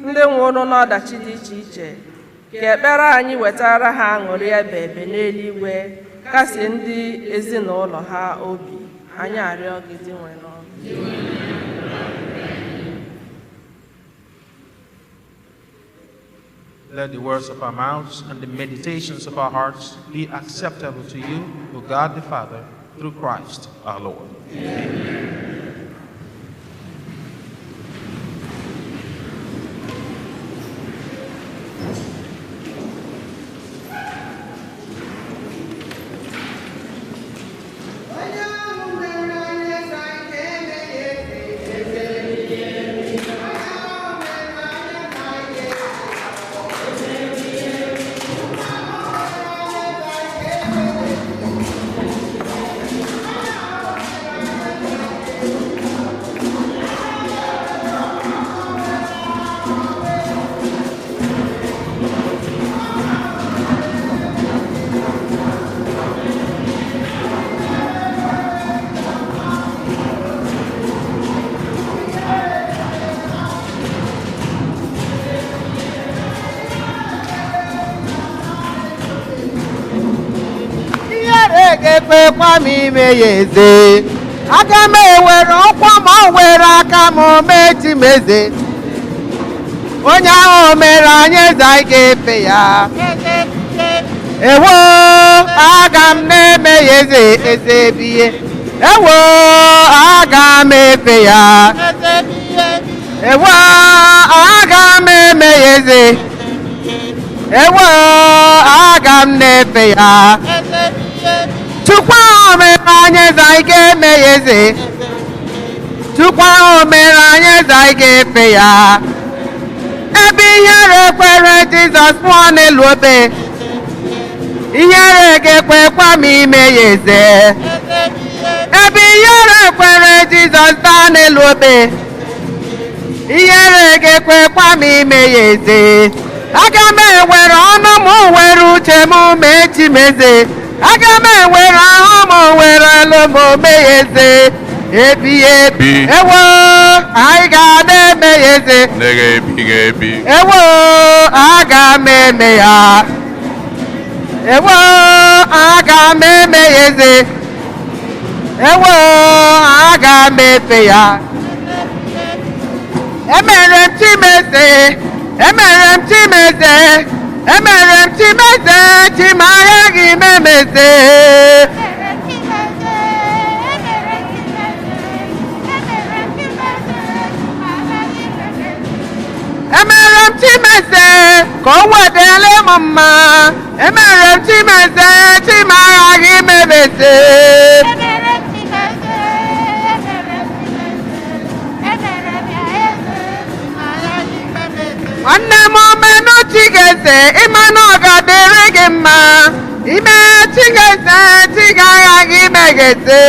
ndị nwụrụ n'ọdachi dị iche iche, ka ekpere anyị wetara ha aṅụrị ebe n'eluigwe, kasie ndị ezinụlọ ha obi. Anyị arịọ gị dị nwenụ. let the words of our mouths and the meditations of our hearts be acceptable to you, O God the Father, through Christ our Lord. Amen. Ekpekwa m ime ya eze, aga m ewere ọkwa ma were aka m mechi m eze, onye ahụ mere anyị eze anyị ga-efe ya. Ewo, aga m na-eme ya eze biye, ewo, aga m efe ya. Ewo, aga m eme ya eze, ewo, aga m na-efe ya. Chukwu mere anyị eze anyị ga-eme ya eze, Chukwu mere anyị eze anyị ga-efe ya. Ebe ihere kwere Jizọs pụọ n'elu obe, ihere ga-ekwekwa m ime ya eze. Ebe ihere kwere Jizọs daa n'elu obe, ihere ga-ekwekwa m ime ya eze. Aga m ewere ọnụ m were uche m mechi m eze, aga m ewere ahụ m were elu m mee ya eze. Ebi ebi, ewo, anyị ga na-eme ya eze. Ewo, aga m eme ya. Ewo, aga m eme ya eze. Ewo, aga m efe ya. Emere m Chimeze, emere m Chimeze, emere m Chimeze, Chimaya gị memeze. Emere m Chimeze, ka o wedele m mma. Emere m Chimeze, Chimaya gị memeze. Nwanne m omenụ Chigeze, ịma na ọ ga-adịrị gị mma. Ime Chigeze, Chigaya gị megeze.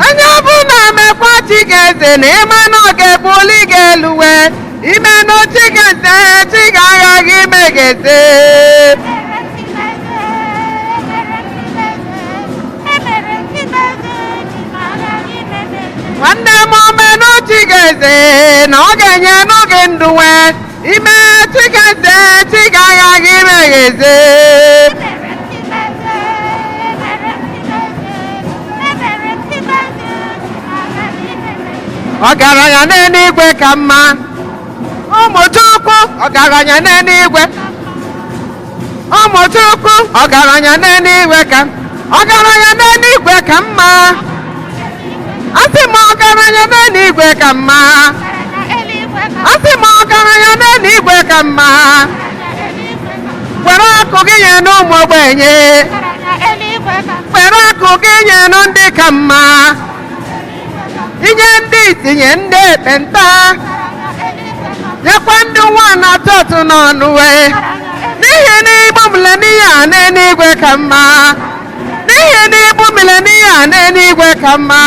Onye ọbụla mekwa Chigeze na ịma na ọ ga-ebuli gị eluwe. Ime na Chigeze, Chigaya gị megeze. Nwanne m omenụ Chigeze na ọ ga-enye n'oge ndụwe. Ime Chigeze, Chigaya gị megheze. Ọgaranya n'eluigwe ka mma. Ụmụ Chukwu, ọgaranya n'eluigwe. Ụmụ Chukwu, ọgaranya n'eluigwe ka mma. Ọgaranya n'eluigwe ka mma. Asị m ọgaranya n'eluigwe ka mma. Asị m ọgaranya n'eluigwe ka mma. Were akụ gị nye n'ụmụ ogbenye. Were akụ gị nye ndị ka mma. Inye ndị itinye ndị ekpenta. Nyekwa ndị nwa na-atọ ụtụ n'ọnụwe. N'ihi na igbu milenia n'eluigwe ka mma. N'ihi na igbu milenia n'eluigwe ka mma.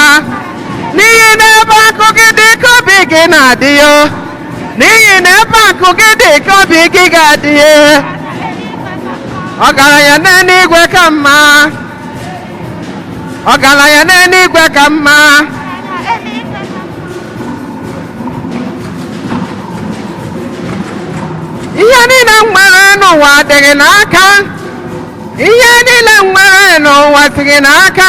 N'ihi na ebe akụ gị dị ka obi gị na-adị yo. N'ihi na ebe akụ gị dị ka obi gị ga-adị yo. Ọgaranya n'eluigwe ka mma. Ọgaranya n'eluigwe ka mma. Ihe niile nwere n'ụwa dịghị n'aka. Ihe niile nwere n'ụwa dịghị n'aka.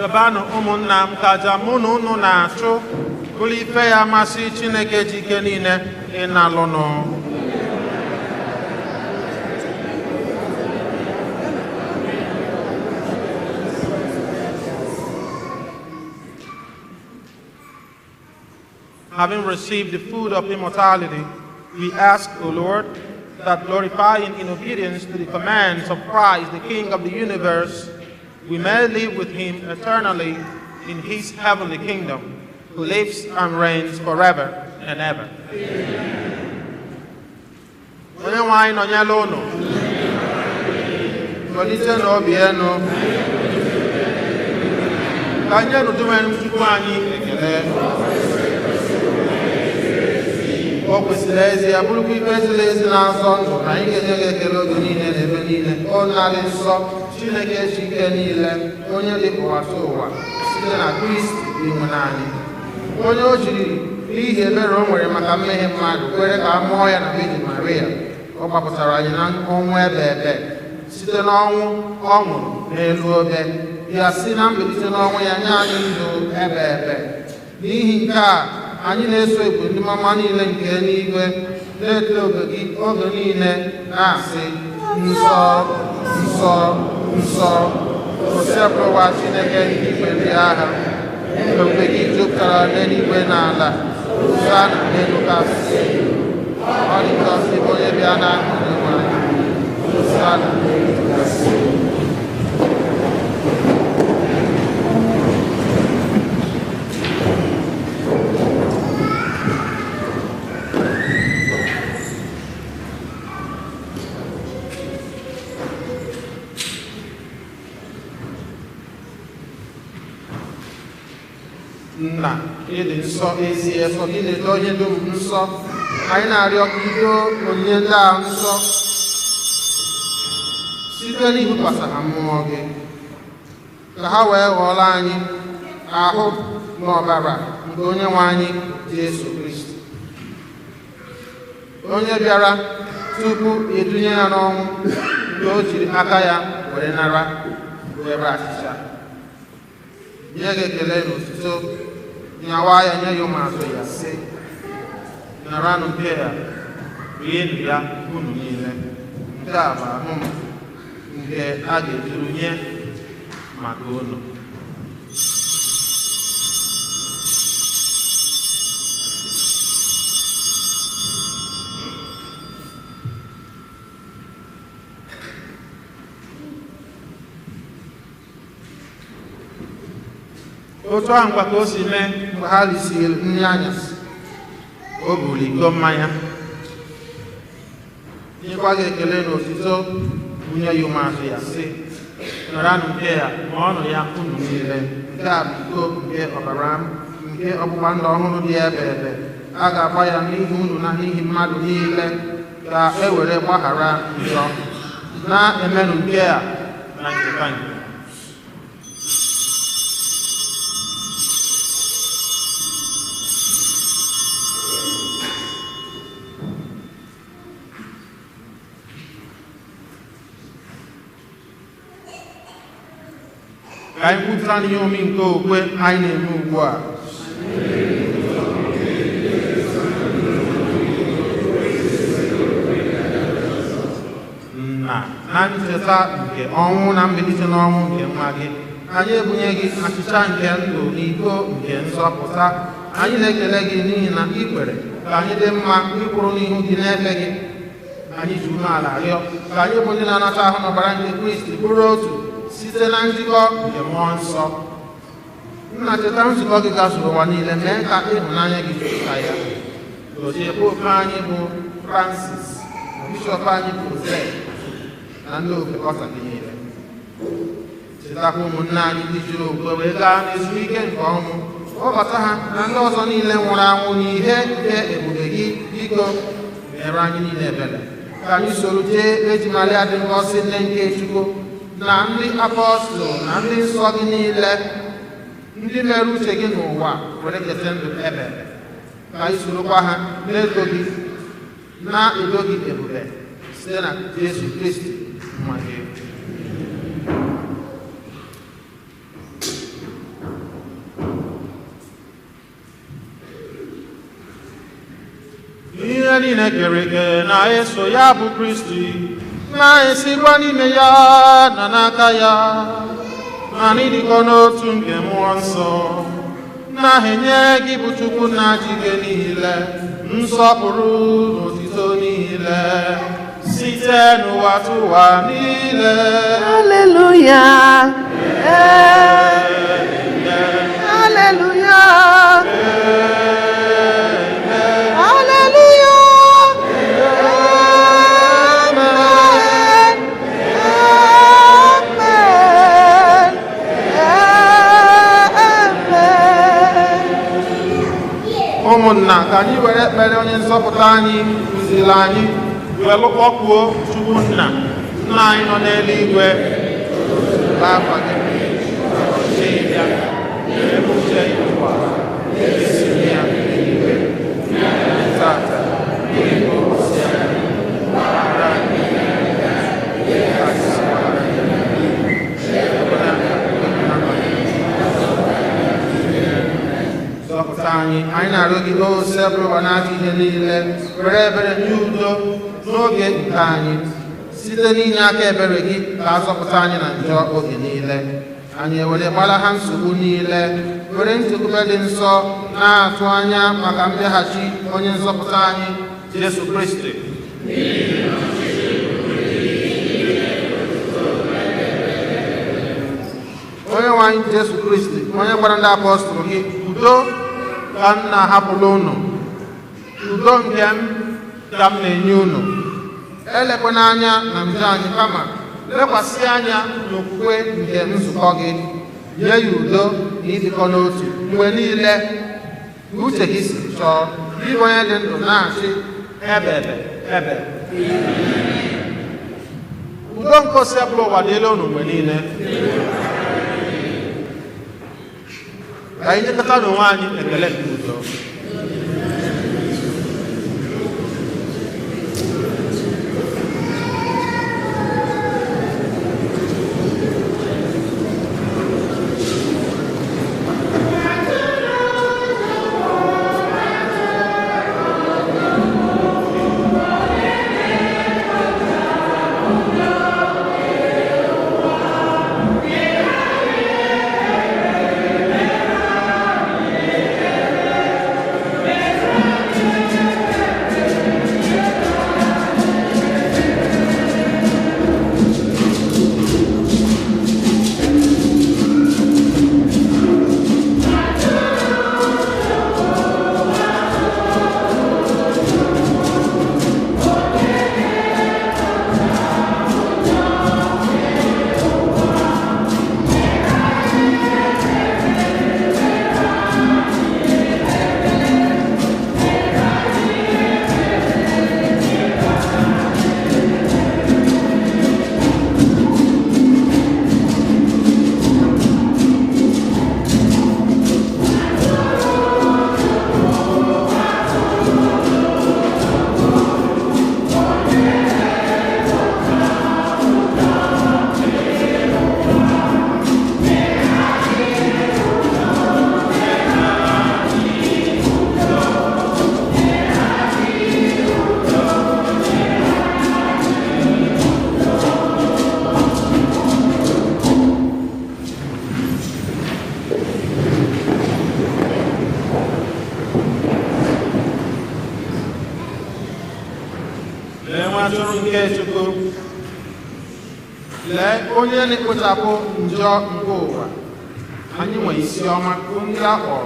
Lebanụ ụmụnna m ka aja mụ na unu na-achụ bụrụ ife ya masị Chineke ji ike niile ịnalụnụ. Having received the food of immortality, we ask, O Lord, that glorifying in obedience to the commands of Christ, the King of the universe, we may live with him eternally in his heavenly kingdom, who lives and reigns forever and ever. Onye nwe anyị nọnyela unu. Tolite n'obi enu. Ka anyị nụdụmenụ Chukwu anyị ekele. O kwesịrị ezi ya bụrụkwa ikpe ziri ezi na-asọ ndụ na anyị ga-enye gị ekele oge niile na ebe niile. O narị nsọ Chineke chi ike niile, onye dị ụwa so ụwa site na Kristi inwe anyị. Onye o jiri n'ihi ebere o nwere maka mmehie mmadụ kwere ka a mụọ ya na Virgin Maria. Ọ gbapụtara anyị na ọnwụ ebe ebe site n'ọnwụ ọ nwụrụ n'elu obe ya si na mbilite n'ọnwụ ya nye anyị ndụ ebe ebe. N'ihi nke a anyị na-eso igwe ndị mama niile nke eluigwe na-ekele oge niile na-asị nsọ nsọ nsọ osebụrụwa Chineke n'igwe ndị agha. Ebube gị jupụtara n'eluigwe na ala. Hosana n'elu kasị. Ọ dị ngọzi bụ onye bịa n'aha Onyenwe anyị. Hosana n'elu kasị. Nna ịdị nsọ ezie sọ gị na-edo onye dum nsọ. Anyị na-arịọ ka ido onyinye ndị a nsọ site n'ihukwasa ha mmụọ gị, ka ha wee ghọọrọ anyị ahụ na ọbara nke onye nwe anyị Jesu Kristi, onye bịara tupu edunye ya n'ọnwụ nke o jiri aka ya were nara ebe achịcha. Nye gị ekele na otuto, nyawa ya nye ya ụmụazụ ya sị, naranụ nke ya, rienụ ya unu niile. Nke a bụ ahụ m nke a ga-ejuru nye maka unu. Otu ahụ kwa ka o si mee mgbe ha risiri nri anyasị, o buru iko mmanya, nyekwa gị ekele na otuto, bunye ya ụmụazụ ya sị, naranụ nke ya ma ọnụ ya unu niile. Nke a bụ iko nke ọbara m nke ọgbụgba ndụ ọhụrụ dị ebe ebe. A ga-agba ya n'ihi unu na n'ihi mmadụ niile ka e were gbaghara njọ. Na-emenụ nke a na ncheta nke. Ka anyị kwupụta n'ihe omi nke okwe anyị na-eme ugbu a. Na ncheta nke ọnwụ na mbilite n'ọnwụ nke nwa gị, anyị ebunye gị achịcha nke ndụ na iko nke nzọpụta. Anyị na-ekele gị n'ihi na ị kwere ka anyị dị mma ịkwụrụ n'ihu gị n'ebe gị. Anyị ji umeala rịọ ka anyị bụ ndị na-anata ahụ n'ọbara nke Kristi bụrụ otu site na njikọ nke mmụọ nsọ. Nna, cheta nzukọ gị gazuru ụwa niile, mee ka ịhụnanya gị jupụta ya. Gozie pope anyị bụ Francis na bishọp anyị bụ Jose na ndị okekọta gị niile. Chetakwa ụmụnne anyị ndị jiri okwukwe wee gaa n'ezumike nke ọnwụ. Kpọbata ha na ndị ọzọ niile nwụrụ anwụ n'ihe nke ebube gị. Biko mere anyị niile ebere ka anyị soro jee Virgin Maria dị ngọzi nne nke Chukwu na ndị apọstụl na ndị nsọ gị niile, ndị mere uche gị n'ụwa were keta ndụ ebe. Ka anyị sorokwa ha na-edo gị na-edo gị ebube site na Jesu Kristi nwa gị. niile kere eke na-eso ya bụ Kristi, na-esikwa n'ime ya na n'aka ya, na n'ịdịkọ n'otu nke mmụọ nsọ, na-enye gị bụ Chukwu na Chineke niile nsọpụrụ n'otito niile site n'ụwa tụwa niile. Hallelujah. Hallelujah. Ụmụnna, ka anyị were ekpere onye nzọpụta anyị kụziri anyị wee kpọkuo Chukwu nna anyị nọ n'eluigwe. Afa gị ya ebuche ụwa esi ya n'eluigwe tata zọpụta anyị na-arịọ gị ose bụrụwa n'aka ihe niile, were ebere nye udo n'oge nke anyị site n'inye aka ebere gị ka azọpụta anyị na njọ oge niile. Anyị ewere gbara ha nsogbu niile, were nchekwube dị nsọ na-atụ anya maka mbịaghachi onye nzọpụta anyị Jesu Kristi. Onye nwe anyị Jesu Kristi, onye gwara ndị apọstụlụ gị, udo ka m na-ahapụla unu, udo nke m ka m na-enye unu. Elekwana anya na njọ anyị, kama lekwasị anya n'okwukwe nke nzukọ gị. Nye ya udo na ịdịkọ n'otu mgbe niile uche gị si chọọ, ịbụ onye dị ndụ na-achị ebe. Udo nke osebụla ụwa dịla unu mgbe niile. Ka anyị nyekọta n'onwe anyị ekele nke udo. atụrụ nke Chukwu, lee onye na-ekpochapụ njọ nke ụwa. Anyị nwere isi ọma ndị akpọ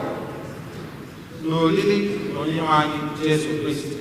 n'olili na Onyenwe anyị Jesu Kristi.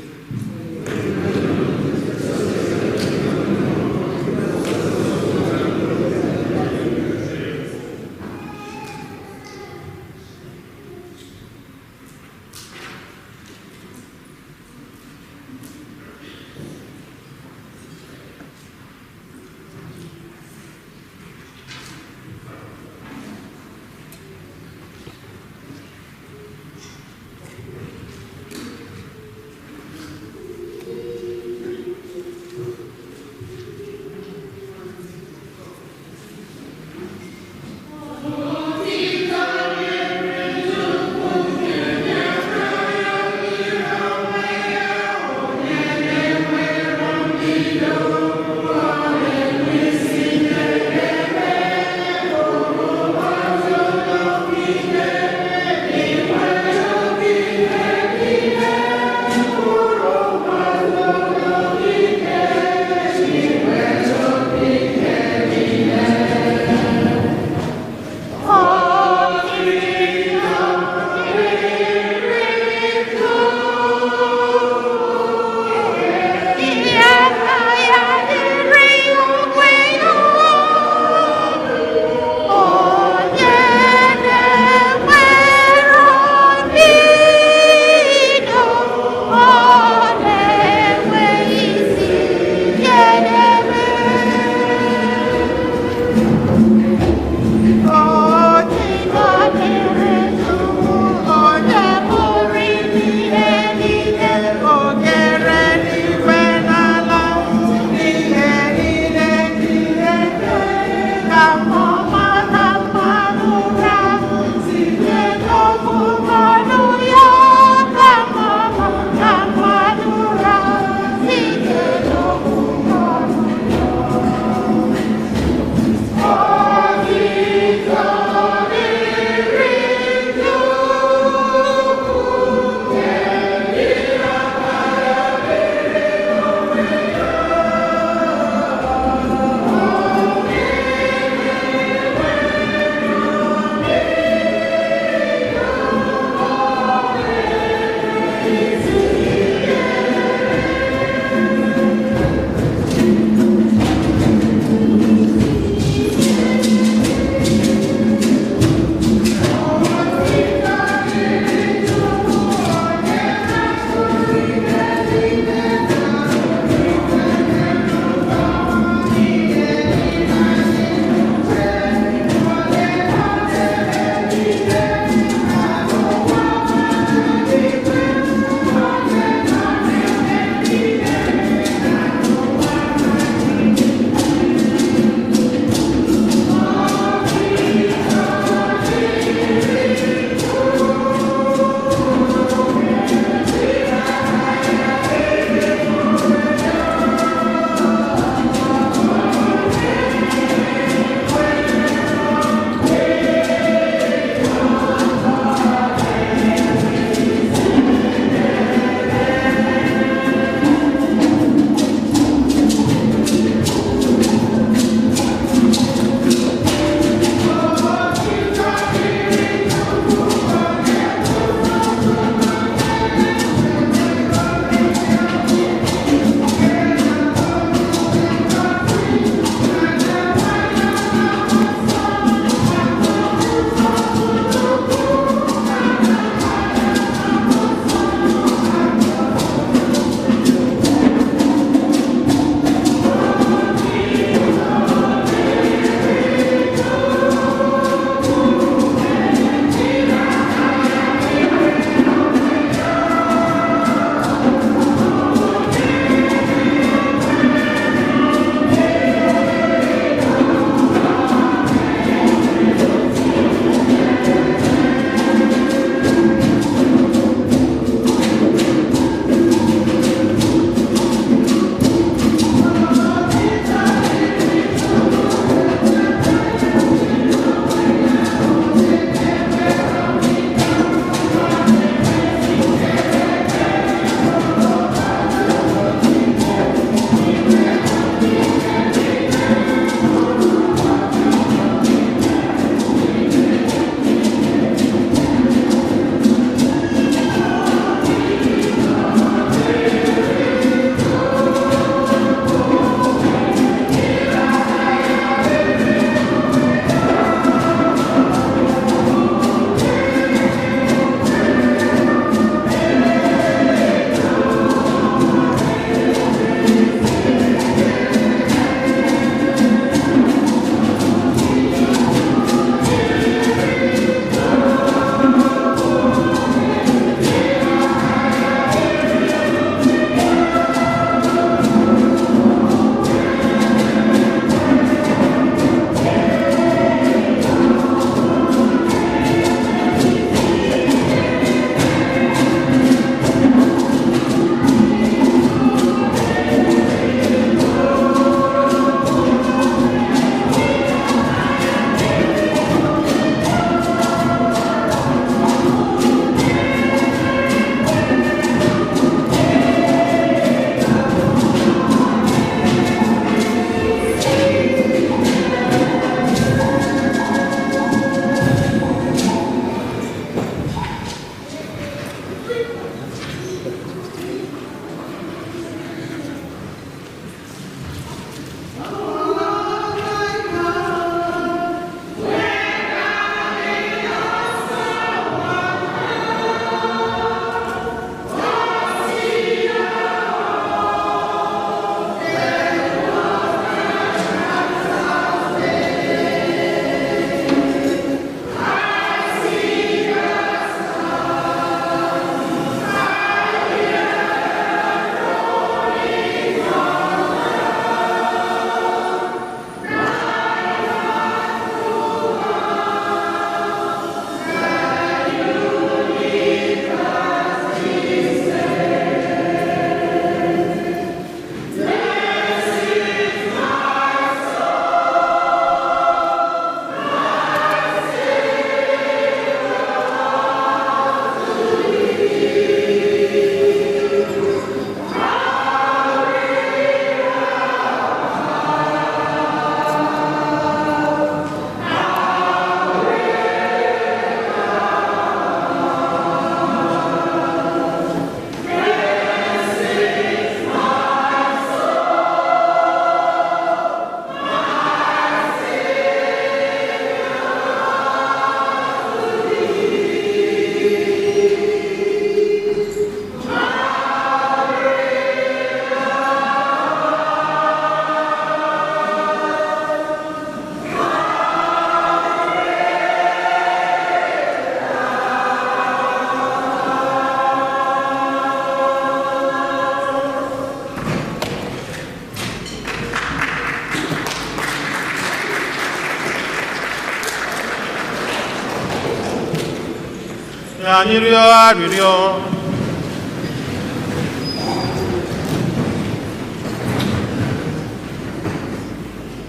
anyị rịọ arịrịọ.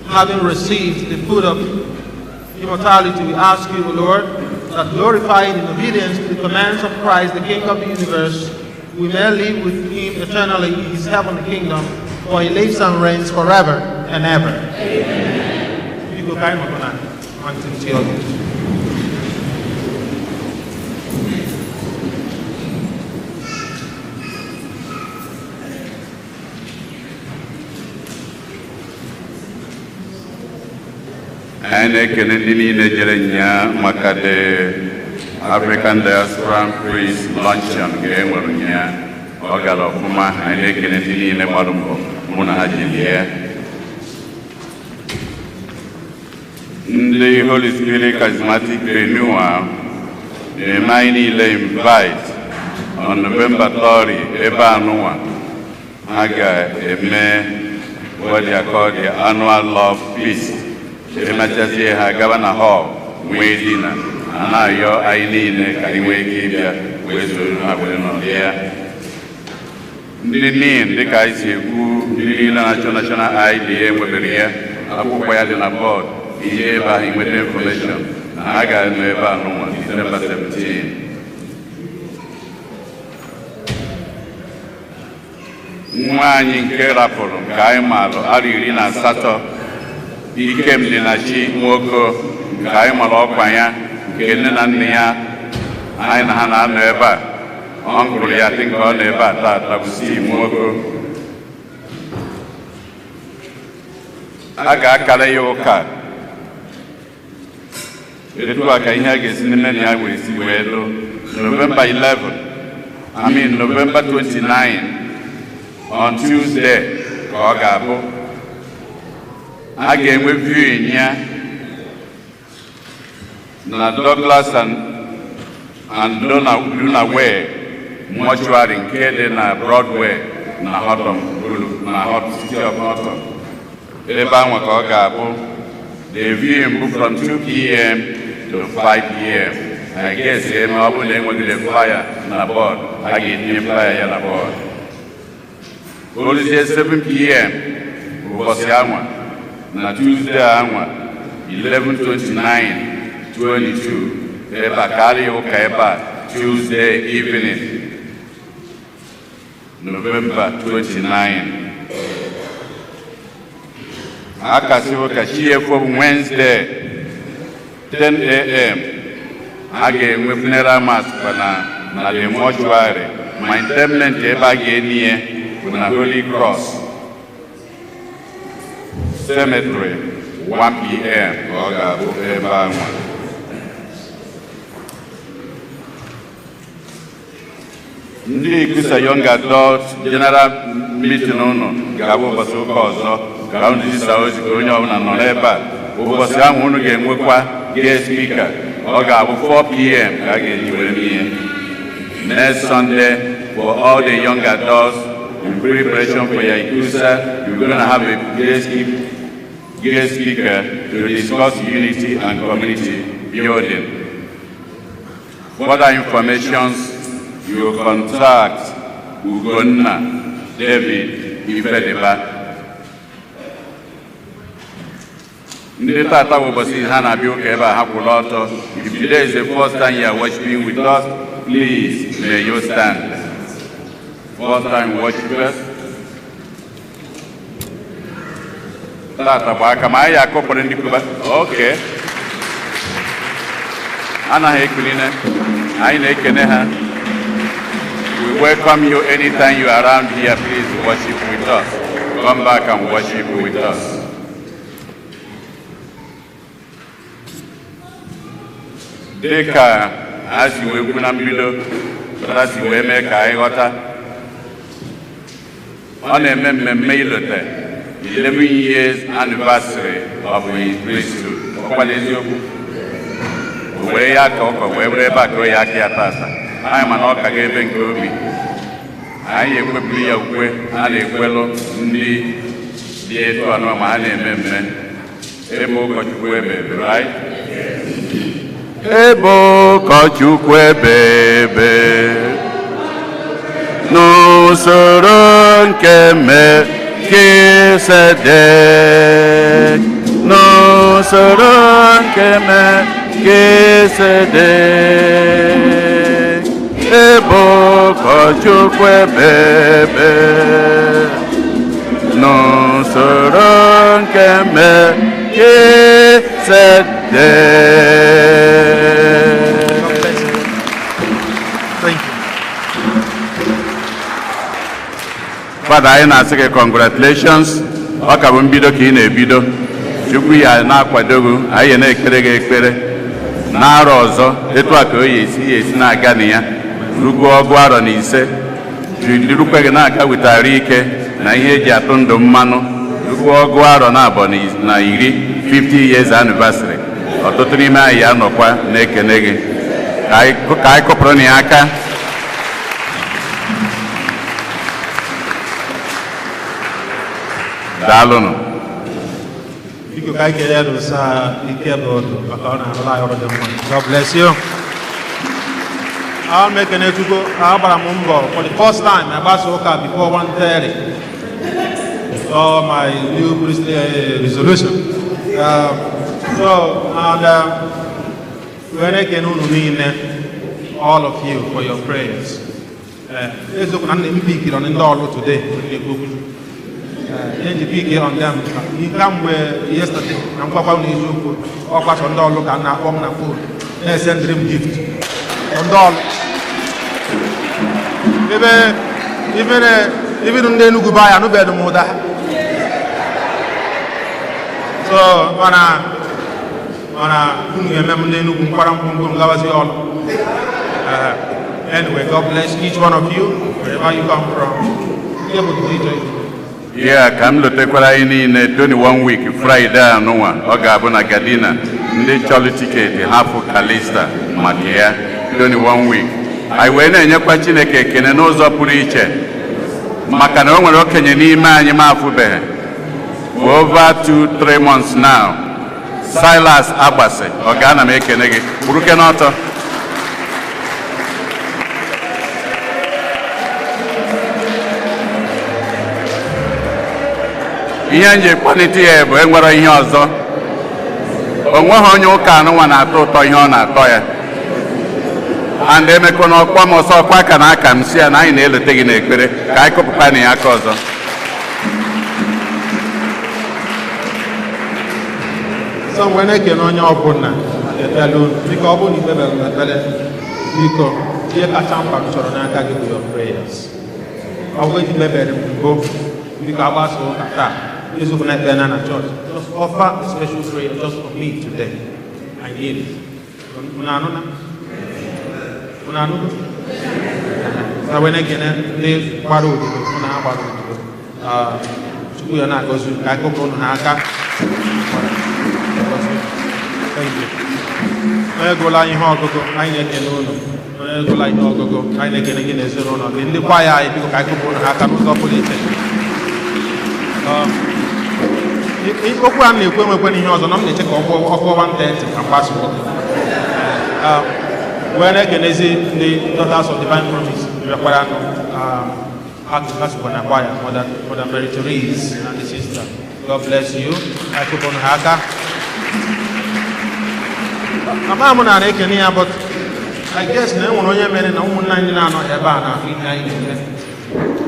Having received the food of immortality, we ask you, O Lord, that glorified in obedience to the commands of Christ, the King of the universe, we may live with him eternally in his heavenly kingdom, for he lives and reigns forever and ever. Amen. You go kind of Ane Kennedy Nigeria Makade African Diaspora Praise Luncheon Game Warunya Ogalo Puma Ane Kennedy Nemalumbo Muna Hajilia. The Holy Spirit Charismatic Renewal the Mighty invite on November 30 Eba Noah Aga Eme what they call the annual love feast. Emergency Governor Hall, Wedina, and now your ID, Kariway, Western Avenue there. The name, the guys who the national ID, and we're here, Abu Bayad on board, he gave him with information. I got never known, December 17. Mwani nkera polo, Kaimalo, Arina Sato. Ikem dị na chi nwoke nke anyị mara ọkwa ya nke nne na nne ya anyị na ha na-anọ ebe a ọnkụrụ ya dị nke ọ nọ ebe a taata bụ Steve nwoke a ga-akara ya ụka etu a ka ihe a ga-esi n'ime na ya wee si wee lụ November 29 on Tuesday ka ọ ga-abụ a ga-enwe viewing ya na Douglas and Luna Way mortuary nke dị na Broadway na Horton City of Horton. Ebe ahụ ka ọ ga-abụ the viewing bụ from 2 p.m. to 5 p.m. I guess eme ọ bụla enweghị flyer na board a ga-etinye flyer ya na board. Oluzie 7 p.m. ụbọchị anwa na Tuesday anwa 11/29/22 ebe a karịa ụka ebe a Tuesday evening November 29. Akasi ụka chiefo Wednesday 10 a.m. a ga-enwe funeral mass na the mortuary ma interment ebe a ga-enye bụ na Holy Cross Cemetery 1 p.m. ka ọ ga-abụ ebe anwa. Ndị Ikusa Young Adult General Meeting ụnụ ga-abụ ụbọchị ụka ọzọ ka unu zisa ozi ka onye ọbụla nọ n'ebe a. Ụbọchị ahụ unu ga-enwekwa guest speaker ọ ga-abụ 4 p.m. ka a ga-eji were ihe. Next Sunday for all the young adults in preparation for your Ikusa, you're going to have a guest speaker to discuss unity and community building. Further information, you contact Ugonna David Ifedeba. Ndị tata ụbọchị ha na-abịa ụka ebe a ha kwụrụ ọtọ. If today is the first time you are worshiping with us, please may you stand. First time worshipers. Tata bụ aka ma anyị akọpụrụ ndị Kuba. Okay. Anaghị ekunine. Anyị na-ekene ha. We welcome you anytime you are around here. Please worship with us. Come back and worship with us. Dịka a si wee kwu na mbido, pụtara si wee mee ka anyị ghọta. Ọ na-eme mmemme ilote 11 years anniversary of his priesthood. Ọkwa n'eziokwu. Wee ya ka ọkọ wee were ebe a ka o ya aka ya tata. Anyị ma na ọ ka ga-ebe nke obi. Anyị ekwepụrụ ya ukwe a na-ekwelụ ndị dị etu anọ ma ha na-eme mme ebe ụkọchukwu emebe, right? ebe ụkọchukwu ebebe n'usoro nke Melkisedek, n'usoro nke Melkisedek, ebe ụkọchukwu ebebe n'usoro nke Melkisedek. Thank you. Father, anyị na-asị gị congratulations. Ọ ka bụ mbido ka ị na-ebido. Chukwu ya na-akwado gị, anyị na-ekpere gị ekpere n'arọ ọzọ etu a ka o esi na-aga na ya rugo ọgụ arọ na ise jirikwa gị na-aga wetara ike na ihe eji atụ ndụ mmanụ rugo ọgụ arọ na abụọ na iri 50 years anniversary. Ọtụtụ n'ime anyị ya nọkwa na-ekene gị ka anyị kụpụrụ na ya aka. Daalụnụ. Biko ka anyị kelee Rosa Ikebụdụ maka ọ na-arụla anyị ọrụ dị mma. God bless you. I'll make an etugo. Agbara m mbọ for the first time I gbasa ụka before 1:30. So my new priestly resolution. We're na-ekene unu niile, all of you, for your prayers. Eziokwu na ndị mpikiri ndị ọlụ today. NGP on them. He come yesterday. I'm going to offer on all look and home and food. They send dream gift. On all. Even on the Nugubai, I know better more that. So, anyway, God bless each one of you, wherever you come from. Yeah, ka m lotekwara anyị niile 21 week Friday anụnwa ọ ga-abụ na Gadina ndị chọrọ tiketi hafụ Kalista maka ya 21 week. Anyị wee na-enyekwa Chineke ekene n'ụzọ pụrụ iche maka na o nwere okenye n'ime anyị ma afụbeghị for over 2-3 months now. Silas Agbasi, ọ ga-ana m ekene gị buruke n'ọtọ. Ihe nje kpalite ya bụ enwere ihe ọzọ. Onweghị onye ụka anụnwa na-atọ ụtọ ihe ọ na-atọ ya. And emekọ n'ọkwa m ọsọ ọkwa aka na aka m si ya na anyị na-elote gị n'ekpere ka anyị kụpụkwa na ya aka ọzọ. So when I can on your bonna, because I won't even because you can champion to your prayers. I wait to go because I was so that is open at Banana Church. Just offer a special prayer just for me today. I need it. So when I can live Baru, you are not going to go on Naka. Thank you. I go like Hogo, I can go like Hogo, I can again as a runner. In the fire, I do I go on Haka. If one when he was on the check of 130 and password. When I can see the daughters of divine promise, for the Mary Therese and the sister. God bless you. I put on Haka. I'm not but I guess no one and no 99 or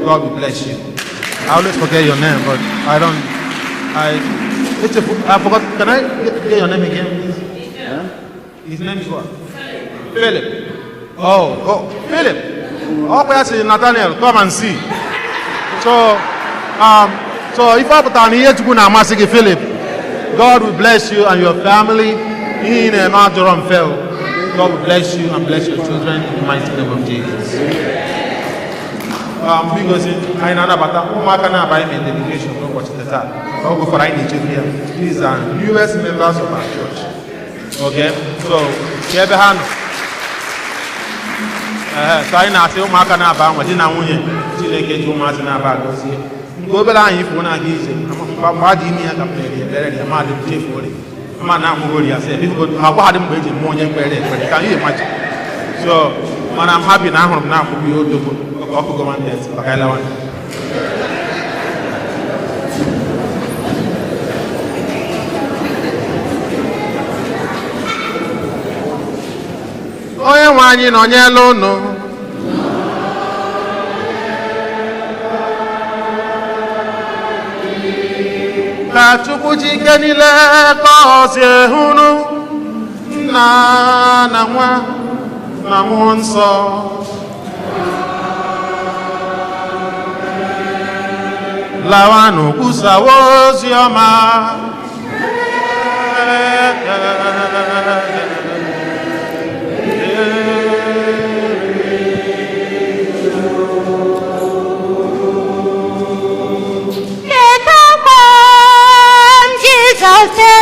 God will bless you. I always forget your name, but I forgot. Can I get your name again, please? Yeah? His name is what? Philip. Oh, Philip. Oh, I say Nathaniel, come and see. So if I put on here to go now, Philip, God will bless you and your family in a matter of fail. God will bless you and bless your children in the mighty name of Jesus. Because I know about that, I buy me dedication. Don't watch the time. I'll go for Nigeria. These are newest members of our church. Okay, so share the hand. So I know say Umaka na ba wadi na nwunye Chineke ji ụmụazị na ba gozie. Nke obere anyị ifo na aga ije. Mmadụ imi ya ka pere ebere ya mmadụ chefu ori. mana akwụgori ya sị agwaghadị mgbe eji mụọ onye mkpere ekpere ka ihe machi so mana I'm happy na ahụrụ m na akwụkwọ ihe odogbo ọkụ gọọmenti bakailawa onye nwe anyị nọnyela unu ka Chukwu ji ike niile gọzie unu nna na nwa na mmụọ nsọ lawanụ kwusawa ozi ọma Jesus